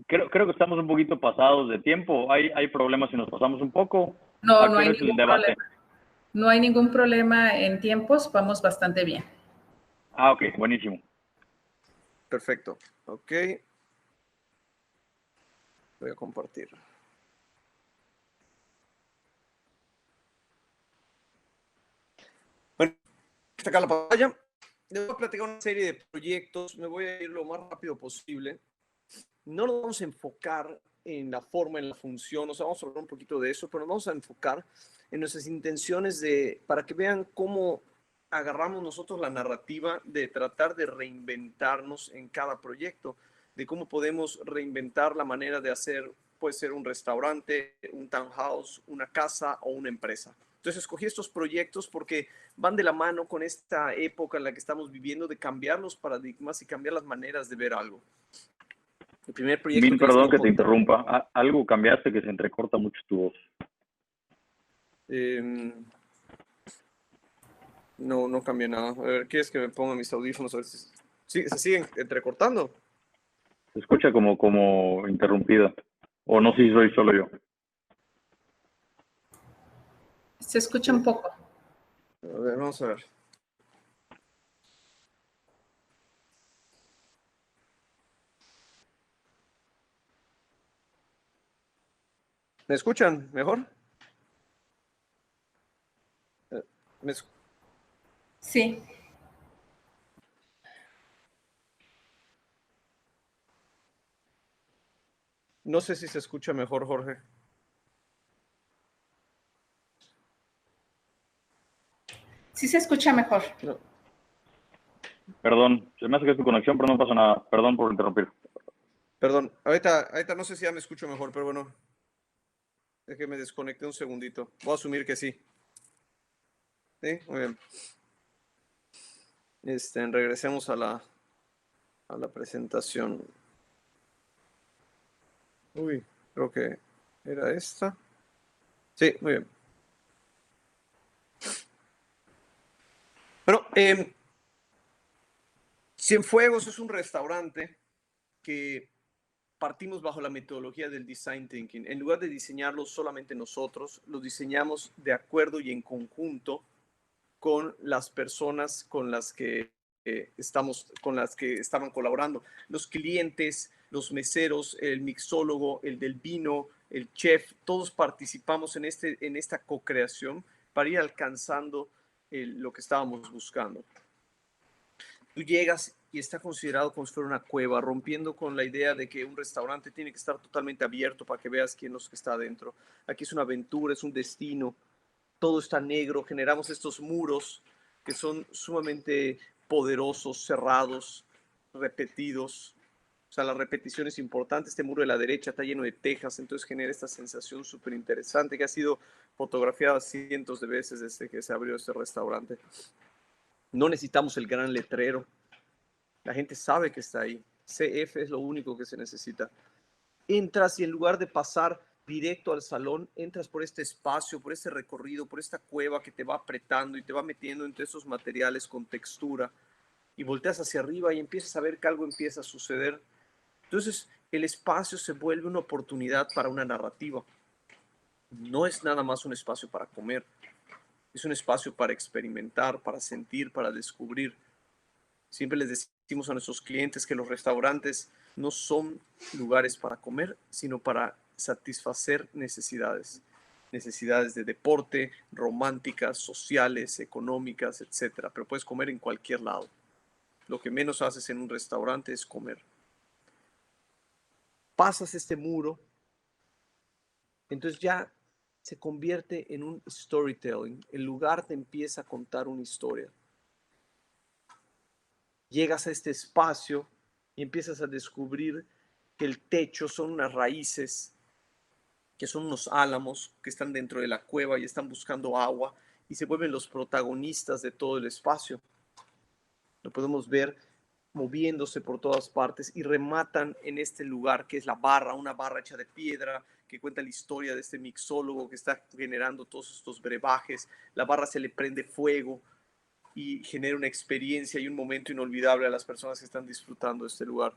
creo que estamos un poquito pasados de tiempo. ¿Hay problemas si nos pasamos un poco? No, no hay ningún problema. No hay ningún problema en tiempos, vamos bastante bien. Ok, buenísimo. Perfecto. Ok. Voy a compartir. Bueno, está acá la pantalla. Les voy a platicar una serie de proyectos. Me voy a ir lo más rápido posible. No nos vamos a enfocar en la forma, en la función. O sea, vamos a hablar un poquito de eso, pero nos vamos a enfocar en nuestras intenciones para que vean cómo agarramos nosotros la narrativa de tratar de reinventarnos en cada proyecto, de cómo podemos reinventar la manera de hacer puede ser un restaurante, un townhouse, una casa o una empresa. Entonces escogí estos proyectos porque van de la mano con esta época en la que estamos viviendo de cambiar los paradigmas y cambiar las maneras de ver algo. El primer proyecto Mil, que les perdón quiero que te contar. interrumpa. Algo cambiaste que se entrecorta mucho tu voz. No cambié nada. A ver, ¿quieres que me ponga mis audífonos? A ver si se siguen entrecortando. Se escucha como interrumpida. O no sé si soy solo yo. Se escucha un poco. A ver, vamos a ver. ¿Me escuchan mejor? Sí. No sé si se escucha mejor, Jorge. Sí se escucha mejor. No. Perdón, se me hace que es tu conexión, pero no pasa nada. Perdón por interrumpir. Perdón, ahorita no sé si ya me escucho mejor, pero bueno. Es que me desconecté un segundito. Voy a asumir que sí. Sí, muy bien. Regresemos a la presentación. Uy, creo que era esta. Sí, muy bien. Bueno, Cienfuegos es un restaurante que partimos bajo la metodología del design thinking. En lugar de diseñarlo solamente nosotros, lo diseñamos de acuerdo y en conjunto con las personas con las que estaban colaborando. Los clientes, los meseros, el mixólogo, el del vino, el chef, todos participamos en esta co-creación para ir alcanzando lo que estábamos buscando. Tú llegas y está considerado como si fuera una cueva, rompiendo con la idea de que un restaurante tiene que estar totalmente abierto para que veas quién es lo que está adentro. Aquí es una aventura, es un destino, todo está negro, generamos estos muros que son sumamente poderosos, cerrados, repetidos. O sea, la repetición es importante. Este muro de la derecha está lleno de tejas, entonces genera esta sensación súper interesante que ha sido fotografiada cientos de veces desde que se abrió este restaurante. No necesitamos el gran letrero. La gente sabe que está ahí. CF es lo único que se necesita. Entras y en lugar de pasar directo al salón, entras por este espacio, por este recorrido, por esta cueva que te va apretando y te va metiendo entre esos materiales con textura y volteas hacia arriba y empiezas a ver que algo empieza a suceder. Entonces, el espacio se vuelve una oportunidad para una narrativa. No es nada más un espacio para comer, es un espacio para experimentar, para sentir, para descubrir. Siempre les decimos a nuestros clientes que los restaurantes no son lugares para comer, sino para satisfacer necesidades. Necesidades de deporte, románticas, sociales, económicas, etc. Pero puedes comer en cualquier lado. Lo que menos haces en un restaurante es comer. Pasas este muro, entonces ya se convierte en un storytelling. El lugar te empieza a contar una historia. Llegas a este espacio y empiezas a descubrir que el techo son unas raíces, que son unos álamos que están dentro de la cueva y están buscando agua y se vuelven los protagonistas de todo el espacio. Lo podemos ver moviéndose por todas partes y rematan en este lugar que es la barra, una barra hecha de piedra que cuenta la historia de este mixólogo que está generando todos estos brebajes. La barra se le prende fuego y genera una experiencia y un momento inolvidable a las personas que están disfrutando de este lugar.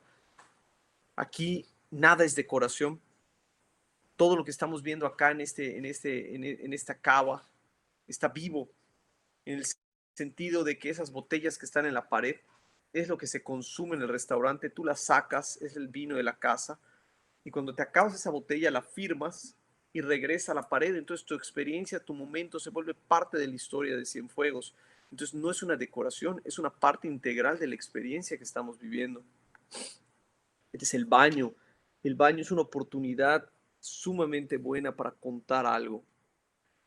Aquí nada es decoración. Todo lo que estamos viendo acá en esta cava está vivo, en el sentido de que esas botellas que están en la pared es lo que se consume en el restaurante. Tú la sacas, es el vino de la casa, y cuando te acabas esa botella la firmas y regresa a la pared. Entonces tu experiencia, tu momento se vuelve parte de la historia de Cienfuegos. Entonces no es una decoración, es una parte integral de la experiencia que estamos viviendo. Este es el baño. El baño es una oportunidad sumamente buena para contar algo.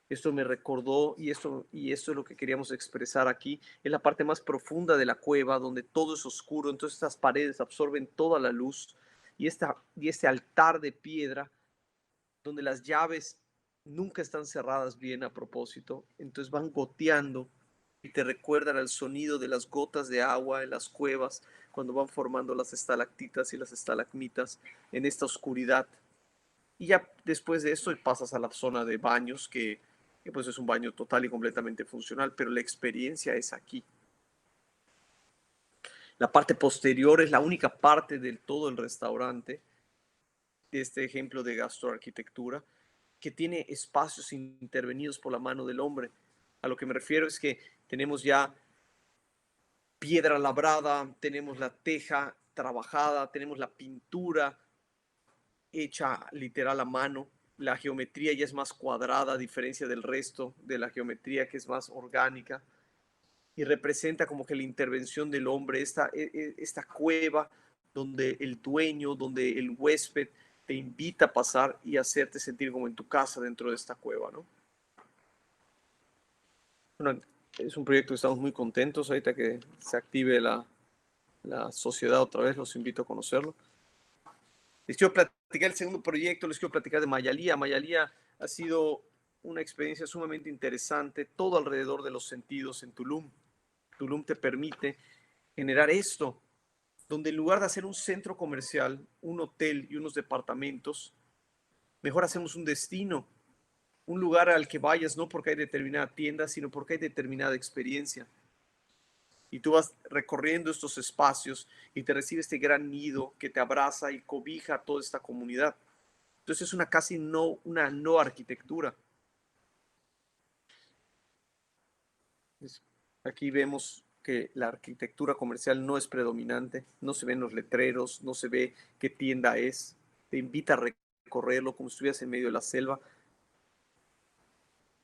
Esto me recordó, y esto es lo que queríamos expresar aquí, es la parte más profunda de la cueva, donde todo es oscuro, entonces estas paredes absorben toda la luz, y este altar de piedra donde las llaves nunca están cerradas bien a propósito, entonces van goteando y te recuerdan al sonido de las gotas de agua en las cuevas cuando van formando las estalactitas y las estalagmitas en esta oscuridad. Y ya después de esto pasas a la zona de baños, que pues es un baño total y completamente funcional, pero la experiencia es aquí. La parte posterior es la única parte del todo el restaurante, de este ejemplo de gastroarquitectura, que tiene espacios intervenidos por la mano del hombre. A lo que me refiero es que tenemos ya piedra labrada, tenemos la teja trabajada, tenemos la pintura hecha literal a mano, la geometría ya es más cuadrada a diferencia del resto de la geometría que es más orgánica y representa como que la intervención del hombre, esta cueva donde el dueño, donde el huésped te invita a pasar y hacerte sentir como en tu casa dentro de esta cueva, ¿no? Bueno, es un proyecto que estamos muy contentos ahorita que se active la sociedad otra vez, los invito a conocerlo. Les quiero platicar el segundo proyecto, les quiero platicar de Mayalía. Mayalía ha sido una experiencia sumamente interesante, todo alrededor de los sentidos en Tulum. Tulum te permite generar esto, donde en lugar de hacer un centro comercial, un hotel y unos departamentos, mejor hacemos un destino, un lugar al que vayas no porque hay determinada tienda, sino porque hay determinada experiencia. Y tú vas recorriendo estos espacios y te recibe este gran nido que te abraza y cobija a toda esta comunidad. Entonces es una no arquitectura. Aquí vemos que la arquitectura comercial no es predominante, no se ven los letreros, no se ve qué tienda es, te invita a recorrerlo como si estuvieras en medio de la selva,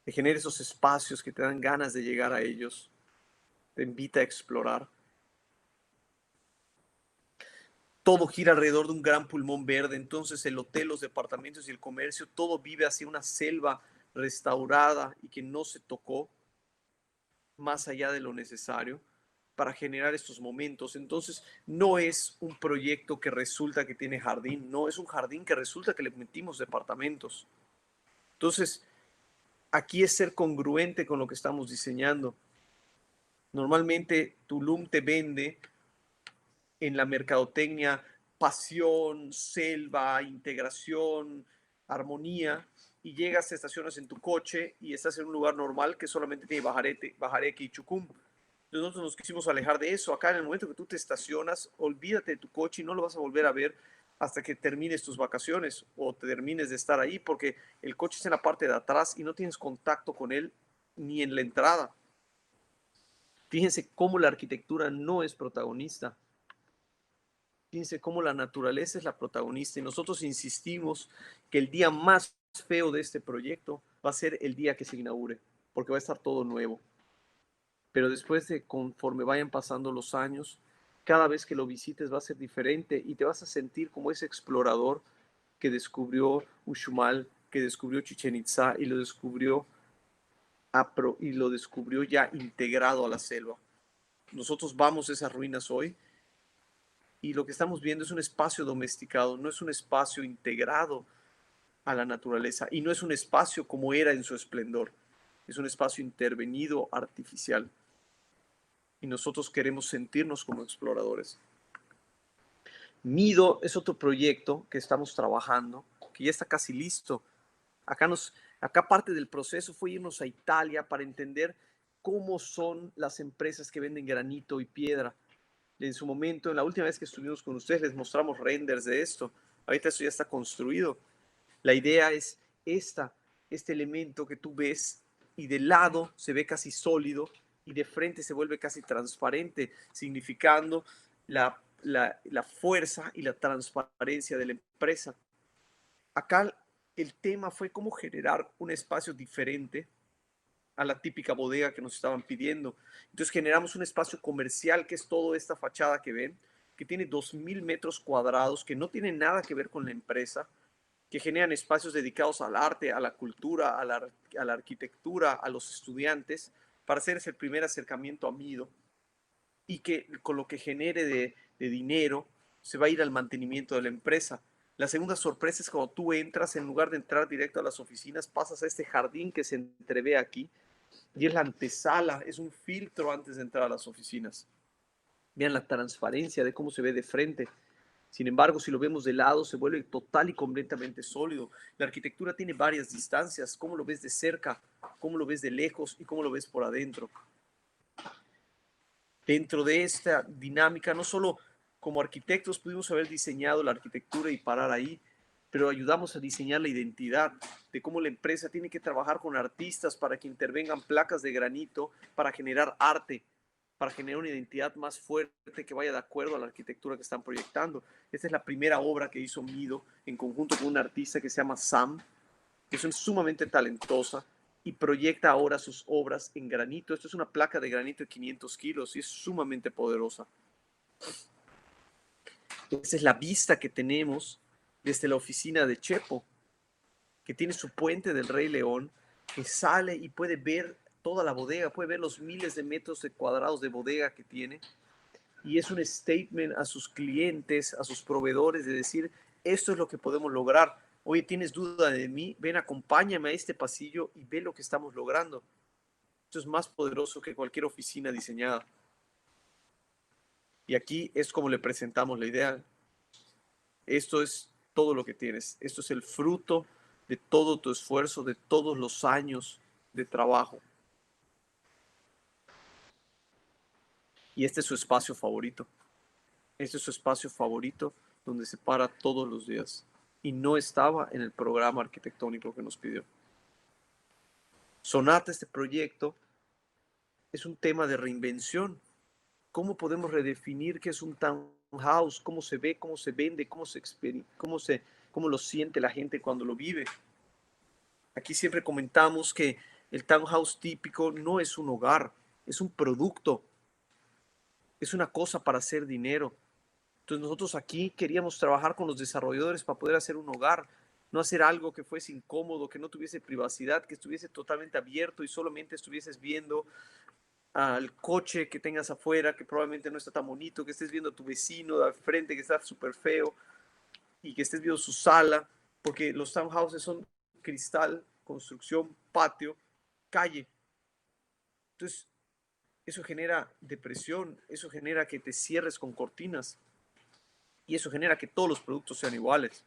te genera esos espacios que te dan ganas de llegar a ellos, te invita a explorar. Todo gira alrededor de un gran pulmón verde, entonces el hotel, los departamentos y el comercio, todo vive hacia una selva restaurada y que no se tocó más allá de lo necesario para generar estos momentos. Entonces, no es un proyecto que resulta que tiene jardín, no es un jardín que resulta que le metimos departamentos. Entonces, aquí es ser congruente con lo que estamos diseñando. Normalmente Tulum te vende en la mercadotecnia pasión, selva, integración, armonía, y llegas, te estacionas en tu coche y estás en un lugar normal que solamente tiene Bajareque y Chucum. Nosotros nos quisimos alejar de eso. Acá en el momento que tú te estacionas, olvídate de tu coche y no lo vas a volver a ver hasta que termines tus vacaciones o termines de estar ahí, porque el coche está en la parte de atrás y no tienes contacto con él ni en la entrada. Fíjense cómo la arquitectura no es protagonista. Fíjense cómo la naturaleza es la protagonista y nosotros insistimos que el día más feo de este proyecto va a ser el día que se inaugure, porque va a estar todo nuevo. Pero después de conforme vayan pasando los años, cada vez que lo visites va a ser diferente y te vas a sentir como ese explorador que descubrió Uxmal, que descubrió Chichén Itzá y lo descubrió ya integrado a la selva. Nosotros vamos a esas ruinas hoy y lo que estamos viendo es un espacio domesticado, no es un espacio integrado a la naturaleza y no es un espacio como era en su esplendor, es un espacio intervenido artificial. Y nosotros queremos sentirnos como exploradores. Nido es otro proyecto que estamos trabajando, que ya está casi listo. Acá parte del proceso fue irnos a Italia para entender cómo son las empresas que venden granito y piedra. En su momento, en la última vez que estuvimos con ustedes, les mostramos renders de esto. Ahorita eso ya está construido. La idea es este elemento que tú ves y de lado se ve casi sólido y de frente se vuelve casi transparente, significando la fuerza y la transparencia de la empresa. Acá el tema fue cómo generar un espacio diferente a la típica bodega que nos estaban pidiendo. Entonces generamos un espacio comercial que es toda esta fachada que ven, que tiene 2,000 metros cuadrados, que no tiene nada que ver con la empresa, que generan espacios dedicados al arte, a la cultura, a la arquitectura, a los estudiantes, para hacer ese primer acercamiento a Mido y que con lo que genere de dinero se va a ir al mantenimiento de la empresa. La segunda sorpresa es cuando tú entras, en lugar de entrar directo a las oficinas, pasas a este jardín que se entrevé aquí, y es la antesala, es un filtro antes de entrar a las oficinas. Vean la transparencia de cómo se ve de frente. Sin embargo, si lo vemos de lado, se vuelve total y completamente sólido. La arquitectura tiene varias distancias, cómo lo ves de cerca, cómo lo ves de lejos y cómo lo ves por adentro. Dentro de esta dinámica, no solo como arquitectos pudimos haber diseñado la arquitectura y parar ahí, pero ayudamos a diseñar la identidad de cómo la empresa tiene que trabajar con artistas para que intervengan placas de granito para generar arte, para generar una identidad más fuerte que vaya de acuerdo a la arquitectura que están proyectando. Esta es la primera obra que hizo Mido en conjunto con un artista que se llama Sam, que es sumamente talentosa y proyecta ahora sus obras en granito. Esto es una placa de granito de 500 kilos y es sumamente poderosa. Esa es la vista que tenemos desde la oficina de Chepo, que tiene su puente del Rey León, que sale y puede ver toda la bodega, puede ver los miles de metros de cuadrados de bodega que tiene. Y es un statement a sus clientes, a sus proveedores, de decir, esto es lo que podemos lograr. Oye, ¿tienes duda de mí? Ven, acompáñame a este pasillo y ve lo que estamos logrando. Esto es más poderoso que cualquier oficina diseñada. Y aquí es como le presentamos la idea. Esto es todo lo que tienes. Esto es el fruto de todo tu esfuerzo, de todos los años de trabajo. Y este es su espacio favorito. Este es su espacio favorito donde se para todos los días. Y no estaba en el programa arquitectónico que nos pidió. Sonata, este proyecto, es un tema de reinvención. ¿Cómo podemos redefinir qué es un townhouse? ¿Cómo se ve? ¿Cómo se vende? ¿Cómo lo siente la gente cuando lo vive? Aquí siempre comentamos que el townhouse típico no es un hogar, es un producto, es una cosa para hacer dinero. Entonces nosotros aquí queríamos trabajar con los desarrolladores para poder hacer un hogar, no hacer algo que fuese incómodo, que no tuviese privacidad, que estuviese totalmente abierto y solamente estuvieses viendo al coche que tengas afuera, que probablemente no está tan bonito, que estés viendo a tu vecino de frente que está súper feo y que estés viendo su sala, porque los townhouses son cristal, construcción, patio, calle. Entonces, eso genera depresión, eso genera que te cierres con cortinas y eso genera que todos los productos sean iguales.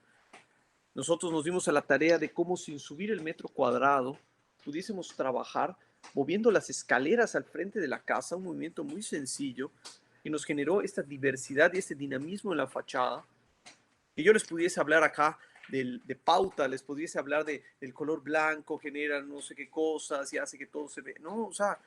Nosotros nos dimos a la tarea de cómo sin subir el metro cuadrado pudiésemos trabajar moviendo las escaleras al frente de la casa, un movimiento muy sencillo que nos generó esta diversidad y este dinamismo en la fachada. Que yo les pudiese hablar acá de pauta, les pudiese hablar del color blanco, genera no sé qué cosas y hace que todo se ve. No, o sea,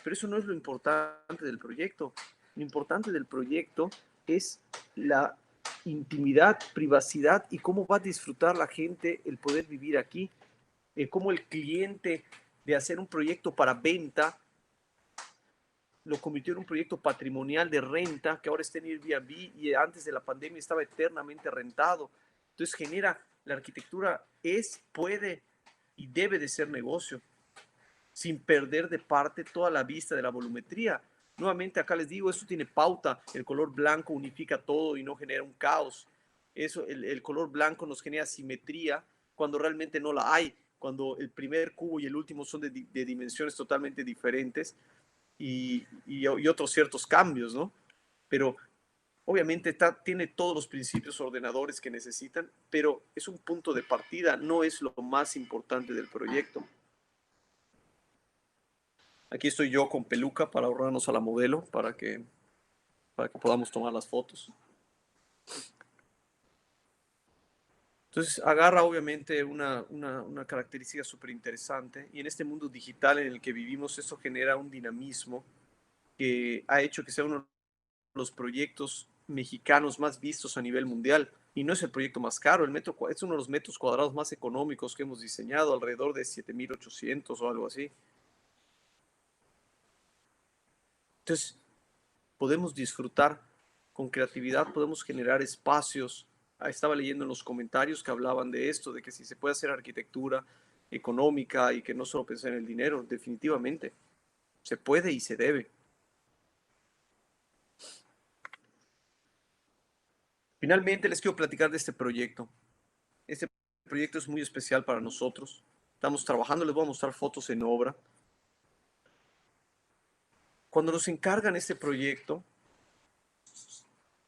pero eso no es lo importante del proyecto. Lo importante del proyecto es la intimidad, privacidad y cómo va a disfrutar la gente el poder vivir aquí. Cómo el cliente de hacer un proyecto para venta lo convirtió en un proyecto patrimonial de renta que ahora está en Airbnb y antes de la pandemia estaba eternamente rentado. Entonces genera, la arquitectura puede y debe de ser negocio, sin perder de parte toda la vista de la volumetría. Nuevamente acá les digo, esto tiene pauta, el color blanco unifica todo y no genera un caos. El color blanco nos genera simetría cuando realmente no la hay, cuando el primer cubo y el último son de dimensiones totalmente diferentes y otros ciertos cambios, ¿no? Pero obviamente tiene todos los principios ordenadores que necesitan, pero es un punto de partida, no es lo más importante del proyecto. Aquí estoy yo con peluca para ahorrarnos a la modelo, para que podamos tomar las fotos. Entonces agarra obviamente una característica súper interesante y en este mundo digital en el que vivimos esto genera un dinamismo que ha hecho que sea uno de los proyectos mexicanos más vistos a nivel mundial. Y no es el proyecto más caro, es uno de los metros cuadrados más económicos que hemos diseñado, alrededor de 7,800 o algo así. Entonces, podemos disfrutar con creatividad, podemos generar espacios. Estaba leyendo en los comentarios que hablaban de esto, de que si se puede hacer arquitectura económica y que no solo pensar en el dinero, definitivamente se puede y se debe. Finalmente les quiero platicar de este proyecto. Este proyecto es muy especial para nosotros. Estamos trabajando, les voy a mostrar fotos en obra. Cuando nos encargan este proyecto,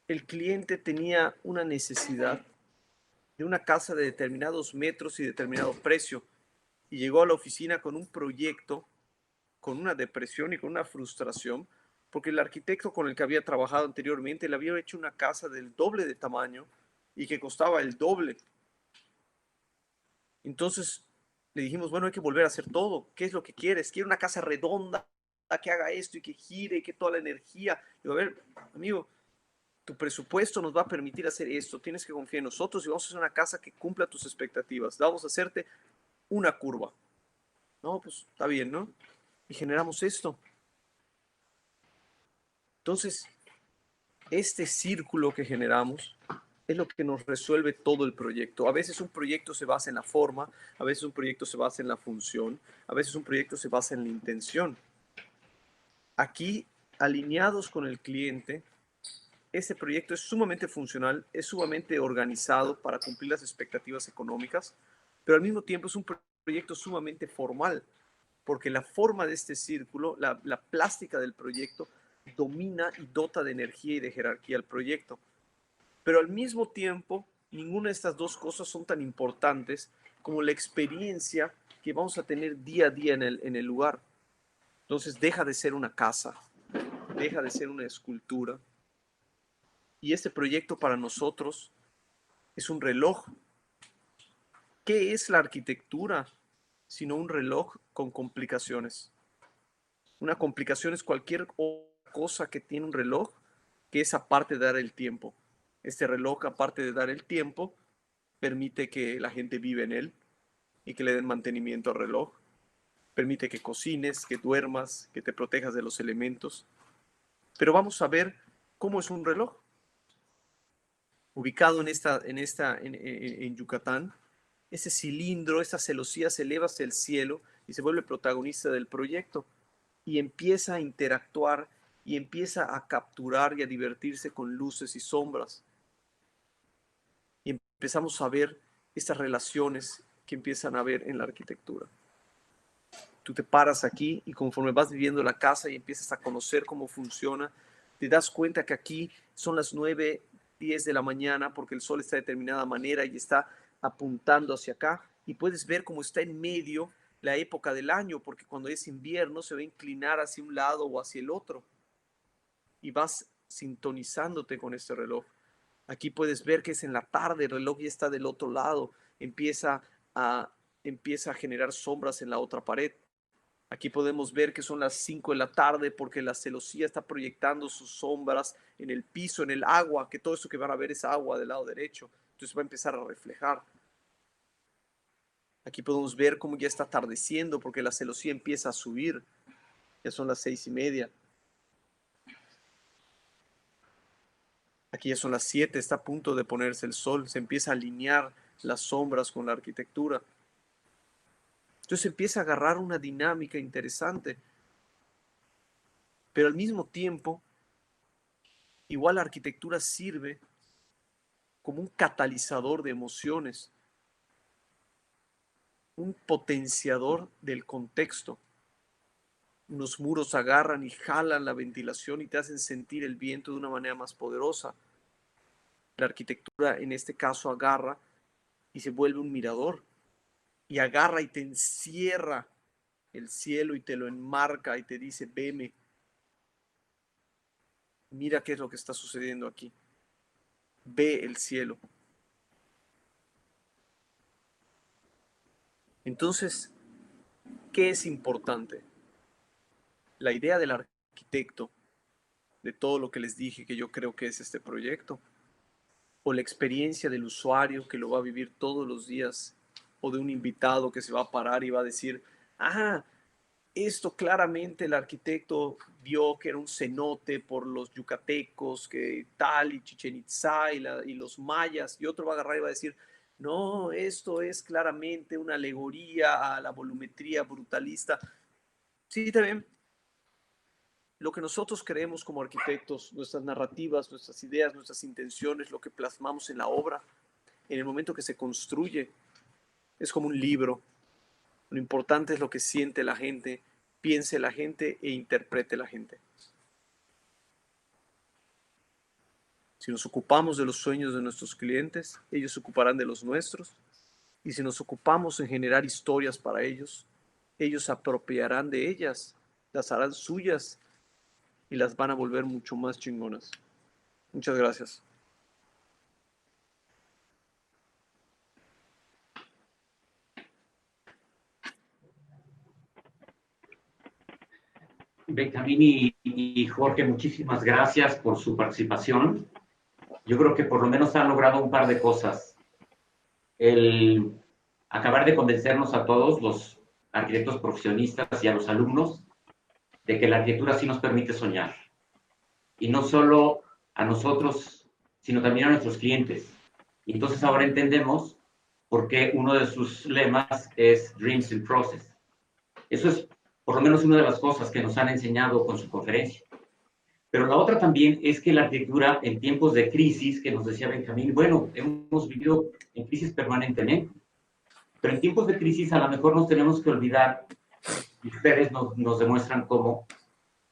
el cliente tenía una necesidad de una casa de determinados metros y determinado precio, y llegó a la oficina con un proyecto, con una depresión y con una frustración, porque el arquitecto con el que había trabajado anteriormente le había hecho una casa del doble de tamaño y que costaba el doble. Entonces le dijimos, bueno, hay que volver a hacer todo. ¿Qué es lo que quieres? Quiero una casa redonda, que haga esto y que gire y que toda la energía. Digo, a ver, amigo, tu presupuesto nos va a permitir hacer esto. Tienes que confiar en nosotros y vamos a hacer una casa que cumpla tus expectativas. Vamos a hacerte una curva. No, pues está bien, ¿no? Y generamos esto. Entonces, este círculo que generamos es lo que nos resuelve todo el proyecto. A veces un proyecto se basa en la forma, a veces un proyecto se basa en la función, a veces un proyecto se basa en la intención. Aquí, alineados con el cliente, este proyecto es sumamente funcional, es sumamente organizado para cumplir las expectativas económicas, pero al mismo tiempo es un proyecto sumamente formal, porque la forma de este círculo, la plástica del proyecto, domina y dota de energía y de jerarquía al proyecto. Pero al mismo tiempo, ninguna de estas dos cosas son tan importantes como la experiencia que vamos a tener día a día en el lugar. Entonces deja de ser una casa, deja de ser una escultura. Y este proyecto para nosotros es un reloj. ¿Qué es la arquitectura sino un reloj con complicaciones? Una complicación es cualquier cosa que tiene un reloj que es aparte de dar el tiempo. Este reloj, aparte de dar el tiempo, permite que la gente viva en él y que le den mantenimiento al reloj. Permite que cocines, que duermas, que te protejas de los elementos. Pero vamos a ver cómo es un reloj. Ubicado en Yucatán, ese cilindro, esa celosía se eleva hacia el cielo y se vuelve protagonista del proyecto y empieza a interactuar y empieza a capturar y a divertirse con luces y sombras. Y empezamos a ver estas relaciones que empiezan a ver en la arquitectura. Tú te paras aquí y conforme vas viviendo la casa y empiezas a conocer cómo funciona, te das cuenta que aquí son las 9, 10 de la mañana porque el sol está de determinada manera y está apuntando hacia acá y puedes ver cómo está en medio la época del año, porque cuando es invierno se va a inclinar hacia un lado o hacia el otro y vas sintonizándote con este reloj. Aquí puedes ver que es en la tarde, el reloj ya está del otro lado, empieza a generar sombras en la otra pared. Aquí podemos ver que son las 5 de la tarde porque la celosía está proyectando sus sombras en el piso, en el agua, que todo esto que van a ver es agua del lado derecho. Entonces va a empezar a reflejar. Aquí podemos ver cómo ya está atardeciendo porque la celosía empieza a subir. Ya son las 6:30. Aquí ya son las 7, está a punto de ponerse el sol. Se empieza a alinear las sombras con la arquitectura. Entonces empieza a agarrar una dinámica interesante. Pero al mismo tiempo, igual la arquitectura sirve como un catalizador de emociones, un potenciador del contexto. Unos muros agarran y jalan la ventilación y te hacen sentir el viento de una manera más poderosa. La arquitectura en este caso agarra y se vuelve un mirador. Y agarra y te encierra el cielo y te lo enmarca y te dice, veme, mira qué es lo que está sucediendo aquí. Ve el cielo. Entonces, ¿qué es importante? La idea del arquitecto, de todo lo que les dije que yo creo que es este proyecto, o la experiencia del usuario que lo va a vivir todos los días, o de un invitado que se va a parar y va a decir, esto claramente el arquitecto vio que era un cenote por los yucatecos, que tal, y Chichen Itzá y los mayas, y otro va a agarrar y va a decir, no, esto es claramente una alegoría a la volumetría brutalista. Sí, también. Lo que nosotros creemos como arquitectos, nuestras narrativas, nuestras ideas, nuestras intenciones, lo que plasmamos en la obra, en el momento que se construye. Es como un libro. Lo importante es lo que siente la gente, piense la gente e interprete la gente. Si nos ocupamos de los sueños de nuestros clientes, ellos se ocuparán de los nuestros. Y si nos ocupamos en generar historias para ellos, ellos se apropiarán de ellas, las harán suyas y las van a volver mucho más chingonas. Muchas gracias. Benjamín y Jorge, muchísimas gracias por su participación. Yo creo que por lo menos han logrado un par de cosas. El acabar de convencernos a todos los arquitectos profesionistas y a los alumnos de que la arquitectura sí nos permite soñar. Y no solo a nosotros, sino también a nuestros clientes. Y entonces ahora entendemos por qué uno de sus lemas es Dreams in Process. Eso es por lo menos una de las cosas que nos han enseñado con su conferencia. Pero la otra también es que la arquitectura en tiempos de crisis, que nos decía Benjamín, bueno, hemos vivido en crisis permanentemente, pero en tiempos de crisis a lo mejor nos tenemos que olvidar, y ustedes nos demuestran cómo,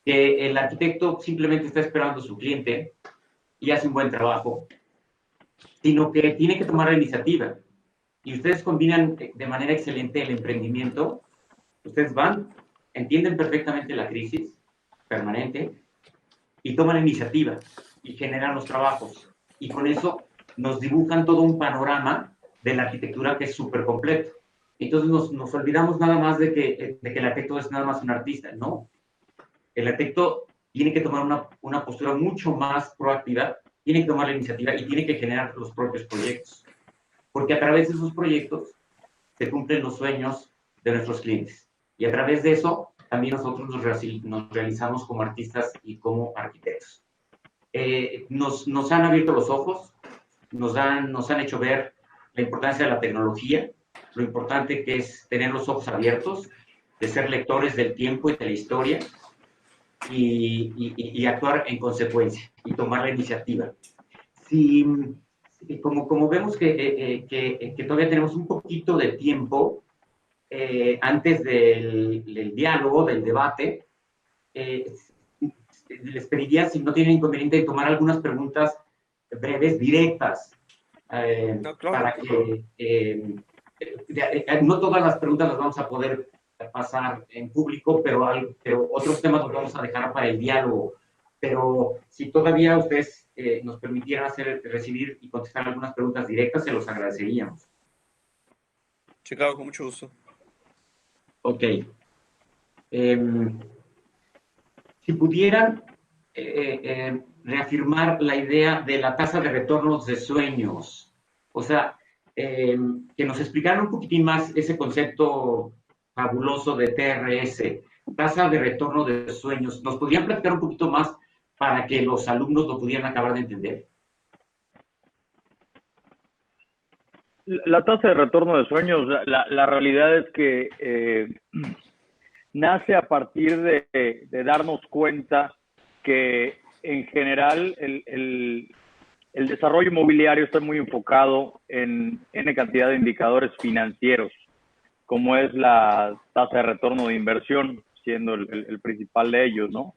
que el arquitecto simplemente está esperando a su cliente y hace un buen trabajo, sino que tiene que tomar la iniciativa. Y ustedes combinan de manera excelente el emprendimiento. Ustedes van, entienden perfectamente la crisis permanente y toman la iniciativa y generan los trabajos. Y con eso nos dibujan todo un panorama de la arquitectura que es súper completo. Entonces nos olvidamos nada más de que el arquitecto es nada más un artista. No. El arquitecto tiene que tomar una postura mucho más proactiva, tiene que tomar la iniciativa y tiene que generar los propios proyectos. Porque a través de esos proyectos se cumplen los sueños de nuestros clientes. Y a través de eso también nosotros nos realizamos como artistas y como arquitectos. Nos han abierto los ojos, nos han hecho ver la importancia de la tecnología, lo importante que es tener los ojos abiertos, de ser lectores del tiempo y de la historia y actuar en consecuencia y tomar la iniciativa. Como vemos que todavía tenemos un poquito de tiempo antes del diálogo, del debate, les pediría si no tienen inconveniente de tomar algunas preguntas breves, directas, No, claro. para que no todas las preguntas las vamos a poder pasar en público, pero otros temas los vamos a dejar para el diálogo. Pero si todavía ustedes nos permitieran recibir y contestar algunas preguntas directas, se los agradeceríamos. Sí, claro, con mucho gusto. Ok. Si pudieran reafirmar la idea de la tasa de retornos de sueños, o sea, que nos explicaran un poquitín más ese concepto fabuloso de TRS, tasa de retorno de sueños. ¿Nos podrían platicar un poquito más para que los alumnos lo pudieran acabar de entender? La tasa de retorno de sueños, la realidad es que nace a partir de darnos cuenta que en general el desarrollo inmobiliario está muy enfocado en cantidad de indicadores financieros, como es la tasa de retorno de inversión, siendo el principal de ellos, ¿no?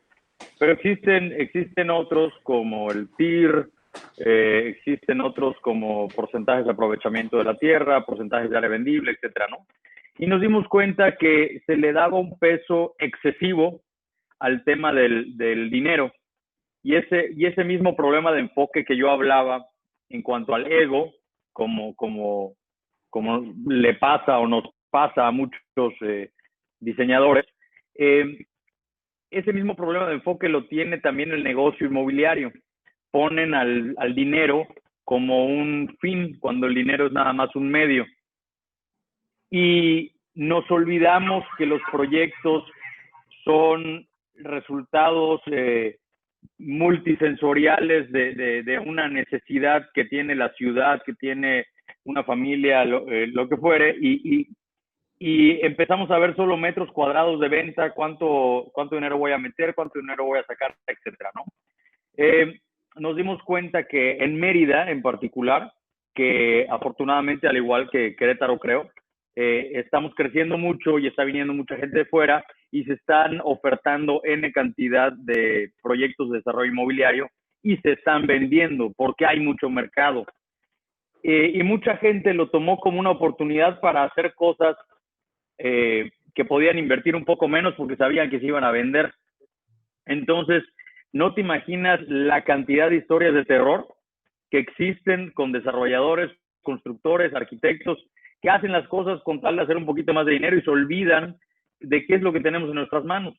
Pero existen otros como el TIR, existen otros como porcentajes de aprovechamiento de la tierra, porcentajes de área vendible, etcétera, ¿no? Y nos dimos cuenta que se le daba un peso excesivo al tema del dinero. Y ese mismo problema de enfoque que yo hablaba en cuanto al ego, como le pasa o nos pasa a muchos diseñadores, ese mismo problema de enfoque lo tiene también el negocio inmobiliario. Ponen al dinero como un fin, cuando el dinero es nada más un medio. Y nos olvidamos que los proyectos son resultados multisensoriales de una necesidad que tiene la ciudad, que tiene una familia, lo que fuere, y empezamos a ver solo metros cuadrados de venta, cuánto dinero voy a meter, cuánto dinero voy a sacar, etcétera, ¿no? Nos dimos cuenta que en Mérida, en particular, que afortunadamente, al igual que Querétaro, creo, estamos creciendo mucho y está viniendo mucha gente de fuera y se están ofertando N cantidad de proyectos de desarrollo inmobiliario y se están vendiendo porque hay mucho mercado. Y mucha gente lo tomó como una oportunidad para hacer cosas que podían invertir un poco menos porque sabían que se iban a vender. Entonces, no te imaginas la cantidad de historias de terror que existen con desarrolladores, constructores, arquitectos, que hacen las cosas con tal de hacer un poquito más de dinero y se olvidan de qué es lo que tenemos en nuestras manos.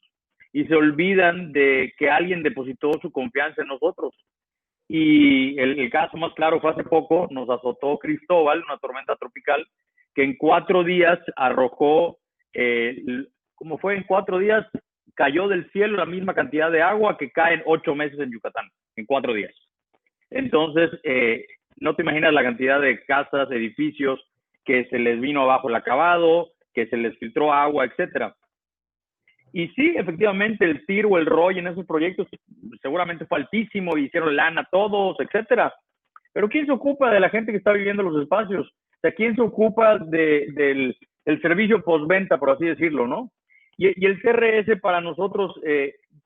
Y se olvidan de que alguien depositó su confianza en nosotros. Y el caso más claro fue hace poco, nos azotó Cristóbal, una tormenta tropical, que en 4 días arrojó, ¿cómo fue? En 4 días cayó del cielo la misma cantidad de agua que cae en 8 meses en Yucatán, en 4 días. Entonces, no te imaginas la cantidad de casas, edificios que se les vino abajo el acabado, que se les filtró agua, etcétera. Y sí, efectivamente, el TIR o el ROI en esos proyectos seguramente fue altísimo, hicieron lana todos, etcétera. Pero ¿quién se ocupa de la gente que está viviendo los espacios? O sea, ¿quién se ocupa del servicio postventa, por así decirlo, no? Y el CRS para nosotros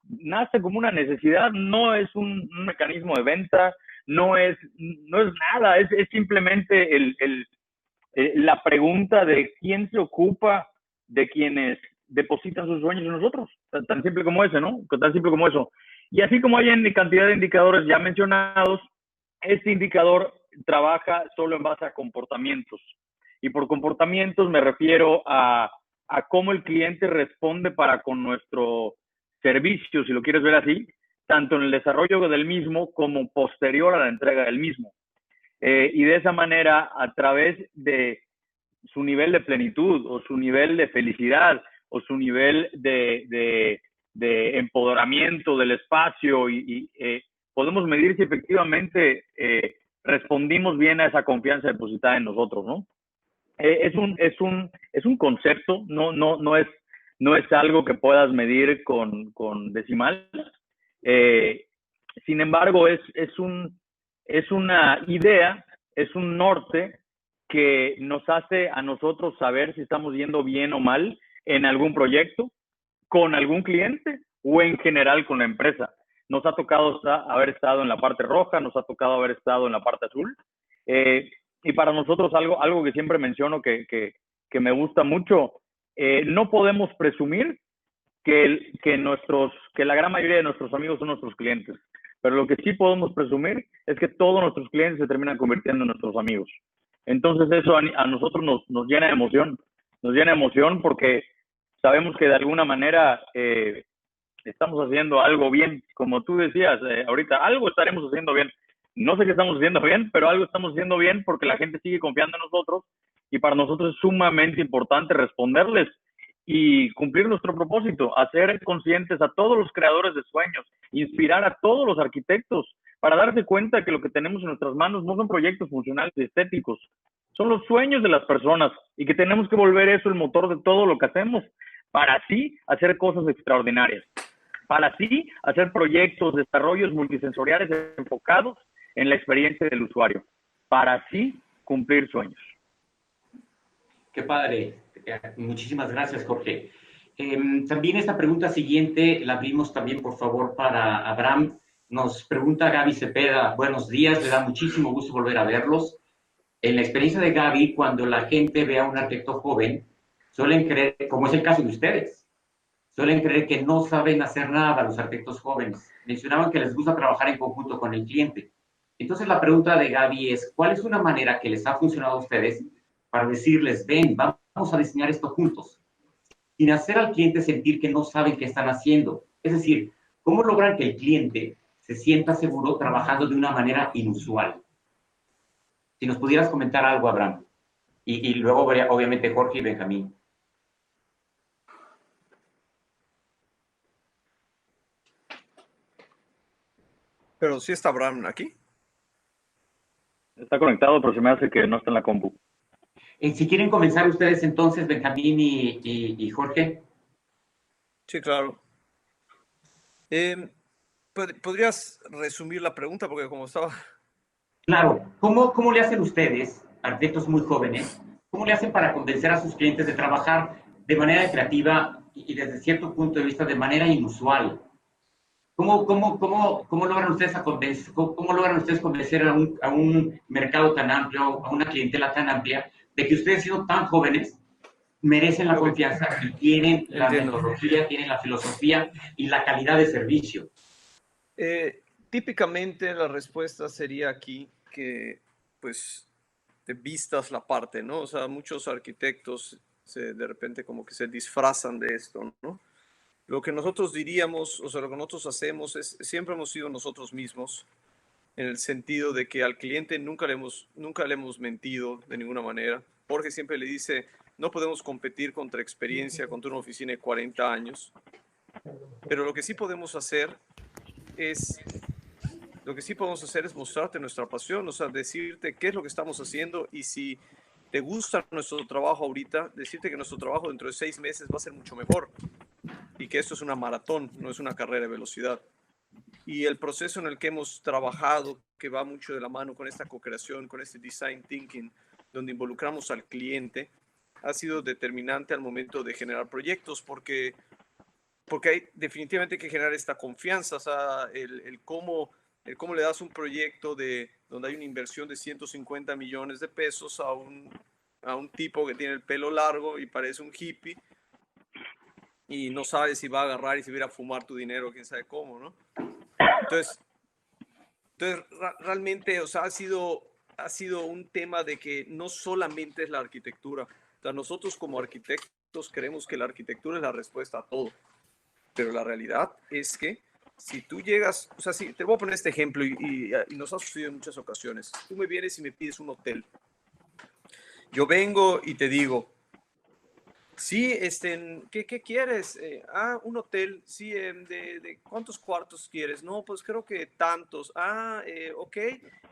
nace como una necesidad, no es un mecanismo de venta, no es nada, es simplemente la pregunta de quién se ocupa de quienes depositan sus sueños en nosotros. Tan simple como ese, ¿no? Tan simple como eso. Y así como hay en cantidad de indicadores ya mencionados, este indicador trabaja solo en base a comportamientos. Y por comportamientos me refiero a cómo el cliente responde para con nuestro servicio, si lo quieres ver así, tanto en el desarrollo del mismo como posterior a la entrega del mismo. Y de esa manera, a través de su nivel de plenitud o su nivel de felicidad o su nivel de empoderamiento del espacio podemos medir si efectivamente respondimos bien a esa confianza depositada en nosotros, ¿no? Es un concepto, no es algo que puedas medir con decimal. Sin embargo, es una idea, es un norte que nos hace a nosotros saber si estamos yendo bien o mal en algún proyecto, con algún cliente o en general con la empresa. Nos ha tocado haber estado en la parte roja, nos ha tocado haber estado en la parte azul. Y para nosotros algo que siempre menciono que me gusta mucho, no podemos presumir que la gran mayoría de nuestros amigos son nuestros clientes. Pero lo que sí podemos presumir es que todos nuestros clientes se terminan convirtiendo en nuestros amigos. Entonces eso a nosotros nos llena de emoción. Nos llena de emoción porque sabemos que de alguna manera estamos haciendo algo bien. Como tú decías ahorita, algo estaremos haciendo bien. No sé qué estamos haciendo bien, pero algo estamos haciendo bien porque la gente sigue confiando en nosotros y para nosotros es sumamente importante responderles y cumplir nuestro propósito, hacer conscientes a todos los creadores de sueños, inspirar a todos los arquitectos para darse cuenta que lo que tenemos en nuestras manos no son proyectos funcionales y estéticos, son los sueños de las personas y que tenemos que volver eso el motor de todo lo que hacemos para así hacer cosas extraordinarias, para así hacer proyectos, desarrollos multisensoriales enfocados en la experiencia del usuario, para así cumplir sueños. Qué padre. Muchísimas gracias, Jorge. También esta pregunta siguiente la abrimos también, por favor, para Abraham. Nos pregunta Gaby Cepeda. Buenos días, le da muchísimo gusto volver a verlos. En la experiencia de Gaby, cuando la gente ve a un arquitecto joven, suelen creer, como es el caso de ustedes, suelen creer que no saben hacer nada los arquitectos jóvenes. Mencionaban que les gusta trabajar en conjunto con el cliente. Entonces la pregunta de Gaby es, ¿cuál es una manera que les ha funcionado a ustedes para decirles, ven, vamos a diseñar esto juntos, sin hacer al cliente sentir que no saben qué están haciendo? Es decir, ¿cómo logran que el cliente se sienta seguro trabajando de una manera inusual? Si nos pudieras comentar algo, Abraham. Y luego, obviamente, Jorge y Benjamín. Pero sí está Abraham aquí. Está conectado, pero se me hace que no está en la compu. Si quieren comenzar ustedes entonces, Benjamín y Jorge. Sí, claro. ¿Podrías resumir la pregunta? Porque como estaba Claro, ¿cómo le hacen ustedes, arquitectos muy jóvenes, cómo le hacen para convencer a sus clientes de trabajar de manera creativa y desde cierto punto de vista de manera inusual? ¿Cómo logran ustedes cómo logran ustedes convencer a un mercado tan amplio, a una clientela tan amplia, de que ustedes siendo tan jóvenes merecen la confianza y tienen la metodología, tienen la filosofía y la calidad de servicio? Típicamente la respuesta sería aquí que pues te vistas la parte, ¿no? O sea, muchos arquitectos de repente como que se disfrazan de esto, ¿no? Lo que nosotros diríamos, o sea, lo que nosotros hacemos es, siempre hemos sido nosotros mismos, en el sentido de que al cliente nunca le hemos mentido de ninguna manera. Jorge siempre le dice, no podemos competir contra experiencia, contra una oficina de 40 años, pero lo que sí podemos hacer es mostrarte nuestra pasión, o sea, decirte qué es lo que estamos haciendo y si te gusta nuestro trabajo ahorita, decirte que nuestro trabajo dentro de 6 meses va a ser mucho mejor y que esto es una maratón, no es una carrera de velocidad. Y el proceso en el que hemos trabajado, que va mucho de la mano con esta co-creación, con este design thinking, donde involucramos al cliente, ha sido determinante al momento de generar proyectos, porque hay definitivamente que generar esta confianza, o sea, el cómo le das un proyecto donde hay una inversión de 150 millones de pesos a un tipo que tiene el pelo largo y parece un hippie y no sabe si va a agarrar y si va a ir a fumar tu dinero, quién sabe cómo, ¿no? Entonces realmente, o sea, ha sido un tema de que no solamente es la arquitectura. O sea, nosotros como arquitectos creemos que la arquitectura es la respuesta a todo. Pero la realidad es que si tú llegas, o sea, si te voy a poner este ejemplo y nos ha sucedido en muchas ocasiones. Tú me vienes y me pides un hotel. Yo vengo y te digo, sí, ¿qué quieres? Un hotel, sí, ¿de cuántos cuartos quieres? No, pues creo que tantos. Ok.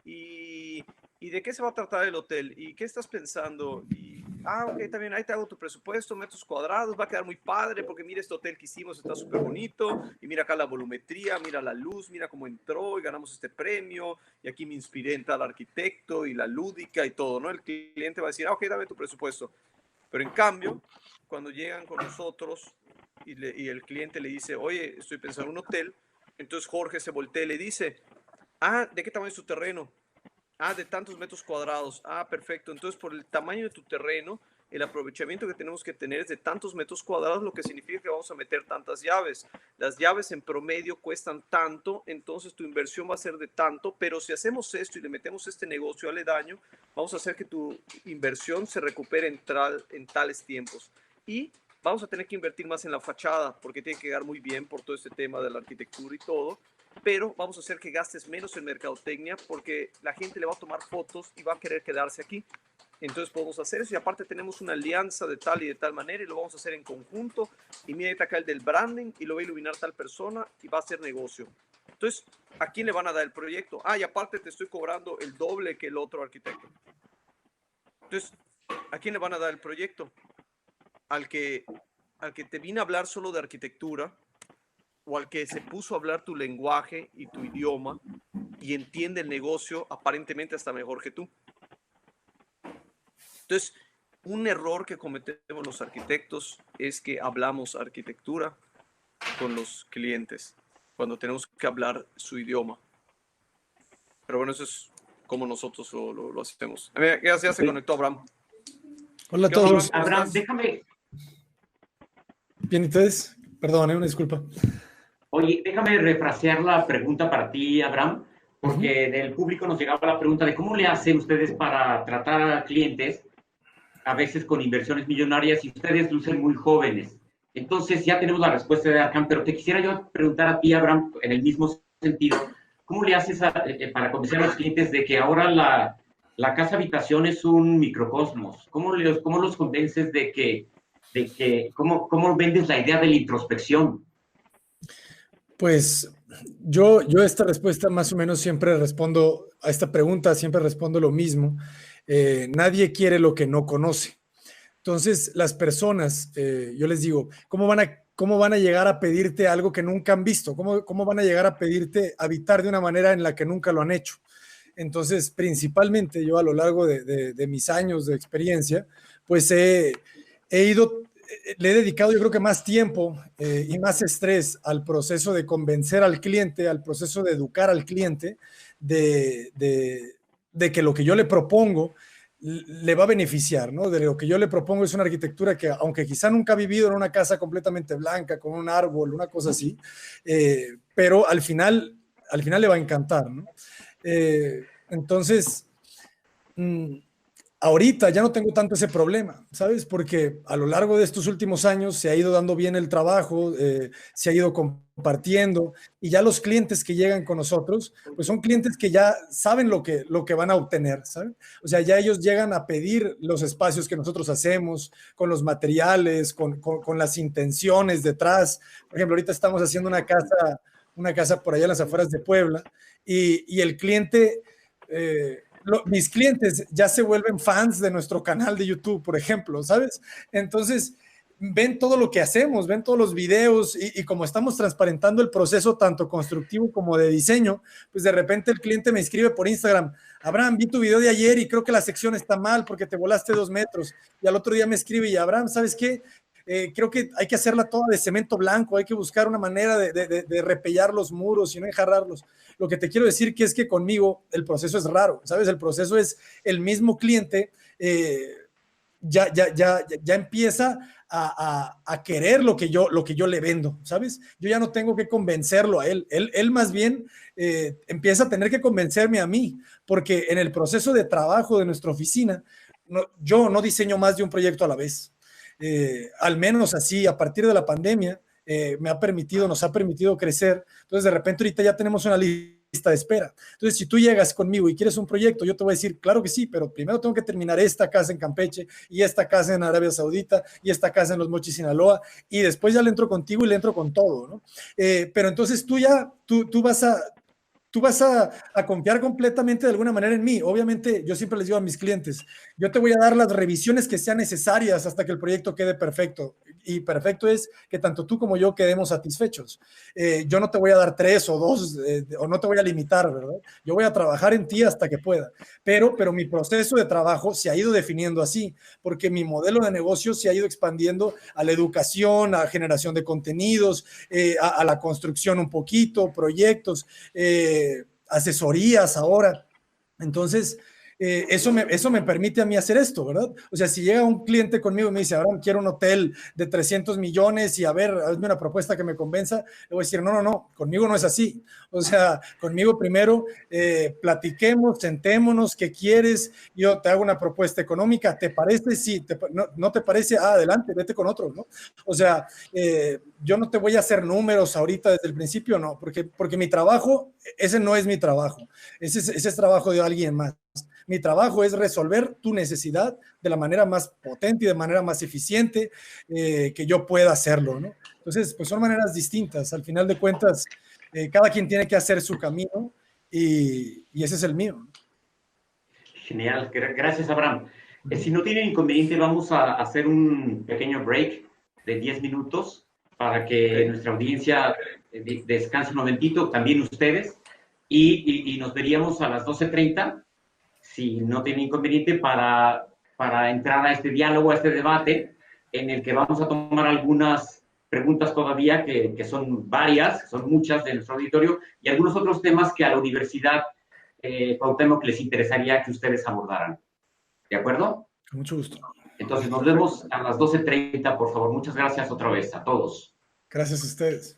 ¿Y de qué se va a tratar el hotel? ¿Y qué estás pensando? Ok, también ahí te hago tu presupuesto, metros cuadrados, va a quedar muy padre porque mira este hotel que hicimos, está súper bonito, y mira acá la volumetría, mira la luz, mira cómo entró y ganamos este premio, y aquí me inspiré en tal arquitecto y la lúdica y todo, ¿no? El cliente va a decir, ok, dame tu presupuesto. Pero en cambio, cuando llegan con nosotros y el cliente le dice, oye, estoy pensando en un hotel, entonces Jorge se voltea y le dice, ¿de qué tamaño es tu terreno? De tantos metros cuadrados. Perfecto. Entonces, por el tamaño de tu terreno, el aprovechamiento que tenemos que tener es de tantos metros cuadrados, lo que significa que vamos a meter tantas llaves. Las llaves en promedio cuestan tanto, entonces tu inversión va a ser de tanto, pero si hacemos esto y le metemos este negocio aledaño, vamos a hacer que tu inversión se recupere en tales tiempos. Y vamos a tener que invertir más en la fachada, porque tiene que quedar muy bien por todo este tema de la arquitectura y todo, pero vamos a hacer que gastes menos en mercadotecnia porque la gente le va a tomar fotos y va a querer quedarse aquí. Entonces podemos hacer eso y aparte tenemos una alianza de tal y de tal manera y lo vamos a hacer en conjunto y mira acá el del branding y lo va a iluminar tal persona y va a hacer negocio. Entonces, ¿a quién le van a dar el proyecto? Y aparte te estoy cobrando el doble que el otro arquitecto. Entonces, ¿a quién le van a dar el proyecto? Al que te vine a hablar solo de arquitectura o al que se puso a hablar tu lenguaje y tu idioma y entiende el negocio aparentemente hasta mejor que tú. Entonces, un error que cometemos los arquitectos es que hablamos arquitectura con los clientes cuando tenemos que hablar su idioma. Pero bueno, eso es como nosotros lo hacemos. Ya se conectó Abraham. Hola a todos. Abraham, déjame... Bien, ¿ustedes? Perdón, una disculpa. Oye, déjame refrasear la pregunta para ti, Abraham, porque del público nos llegaba la pregunta de cómo le hacen ustedes para tratar a clientes, a veces con inversiones millonarias, y ustedes lucen muy jóvenes. Entonces, ya tenemos la respuesta de Arkham, pero te quisiera yo preguntar a ti, Abraham, en el mismo sentido, ¿cómo le haces para convencer a los clientes de que ahora la casa habitación es un microcosmos? ¿Cómo los convences cómo vendes la idea de la introspección? Pues yo esta respuesta más o menos siempre respondo a esta pregunta, siempre respondo lo mismo. Nadie quiere lo que no conoce. Entonces, las personas, yo les digo, ¿cómo van a llegar a pedirte algo que nunca han visto? ¿Cómo van a llegar a pedirte habitar de una manera en la que nunca lo han hecho? Entonces, principalmente yo a lo largo de mis años de experiencia, pues le he dedicado yo creo que más tiempo y más estrés al proceso de convencer al cliente, al proceso de educar al cliente de que lo que yo le propongo le va a beneficiar, ¿no? De lo que yo le propongo es una arquitectura que, aunque quizá nunca ha vivido en una casa completamente blanca, con un árbol, una cosa así, pero al final le va a encantar, ¿no? Entonces, ahorita ya no tengo tanto ese problema, ¿sabes? Porque a lo largo de estos últimos años se ha ido dando bien el trabajo, se ha ido compartiendo y ya los clientes que llegan con nosotros, pues son clientes que ya saben lo que van a obtener, ¿saben? O sea, ya ellos llegan a pedir los espacios que nosotros hacemos, con los materiales, con las intenciones detrás. Por ejemplo, ahorita estamos haciendo una casa por allá en las afueras de Puebla y el cliente... mis clientes ya se vuelven fans de nuestro canal de YouTube, por ejemplo, ¿sabes? Entonces, ven todo lo que hacemos, ven todos los videos y como estamos transparentando el proceso tanto constructivo como de diseño, pues de repente el cliente me escribe por Instagram: Abraham, vi tu video de ayer y creo que la sección está mal porque te volaste 2 metros. Y al otro día me escribe y: Abraham, ¿sabes qué? Creo que hay que hacerla toda de cemento blanco, hay que buscar una manera de repellar los muros y no enjarrarlos. Lo que te quiero decir que es que conmigo el proceso es raro, ¿sabes? El proceso es el mismo cliente, ya empieza a querer lo que yo le vendo, ¿sabes? Yo ya no tengo que convencerlo a él. Él más bien empieza a tener que convencerme a mí, porque en el proceso de trabajo de nuestra oficina, yo no diseño más de un proyecto a la vez. Al menos así, a partir de la pandemia, nos ha permitido crecer. Entonces, de repente, ahorita ya tenemos una lista de espera. Entonces, si tú llegas conmigo y quieres un proyecto, yo te voy a decir: claro que sí, pero primero tengo que terminar esta casa en Campeche y esta casa en Arabia Saudita y esta casa en Los Mochis, Sinaloa, y después ya le entro contigo y le entro con todo, ¿no? Pero entonces tú vas a confiar completamente de alguna manera en mí. Obviamente, yo siempre les digo a mis clientes: yo te voy a dar las revisiones que sean necesarias hasta que el proyecto quede perfecto. Y perfecto es que tanto tú como yo quedemos satisfechos. Yo no te voy a dar 3 o 2, o no te voy a limitar, ¿verdad? Yo voy a trabajar en ti hasta que pueda. Pero mi proceso de trabajo se ha ido definiendo así, porque mi modelo de negocio se ha ido expandiendo a la educación, a generación de contenidos, a la construcción un poquito, proyectos, asesorías ahora. Entonces, eso me permite a mí hacer esto, ¿verdad? O sea, si llega un cliente conmigo y me dice: Abraham, quiero un hotel de 300 millones y a ver, hazme una propuesta que me convenza, le voy a decir: no, conmigo no es así. O sea, conmigo primero platiquemos, sentémonos, ¿qué quieres? Yo te hago una propuesta económica, ¿te parece? Sí, no te parece, adelante, vete con otro, ¿no? O sea, yo no te voy a hacer números ahorita desde el principio, no, porque mi trabajo, ese no es mi trabajo, ese es trabajo de alguien más. Mi trabajo es resolver tu necesidad de la manera más potente y de manera más eficiente que yo pueda hacerlo, ¿no? Entonces, pues son maneras distintas. Al final de cuentas, cada quien tiene que hacer su camino y ese es el mío. Genial, gracias, Abraham. Si no tienen inconveniente, vamos a hacer un pequeño break de 10 minutos para que nuestra audiencia descanse un momentito, también ustedes, y nos veríamos a las 12:30. Si no tiene inconveniente, para entrar a este diálogo, a este debate, en el que vamos a tomar algunas preguntas todavía, que son varias, son muchas de nuestro auditorio, y algunos otros temas que a la Universidad Cuauhtémoc les interesaría que ustedes abordaran. ¿De acuerdo? Con mucho gusto. Entonces, nos vemos a las 12:30, por favor. Muchas gracias otra vez a todos. Gracias a ustedes.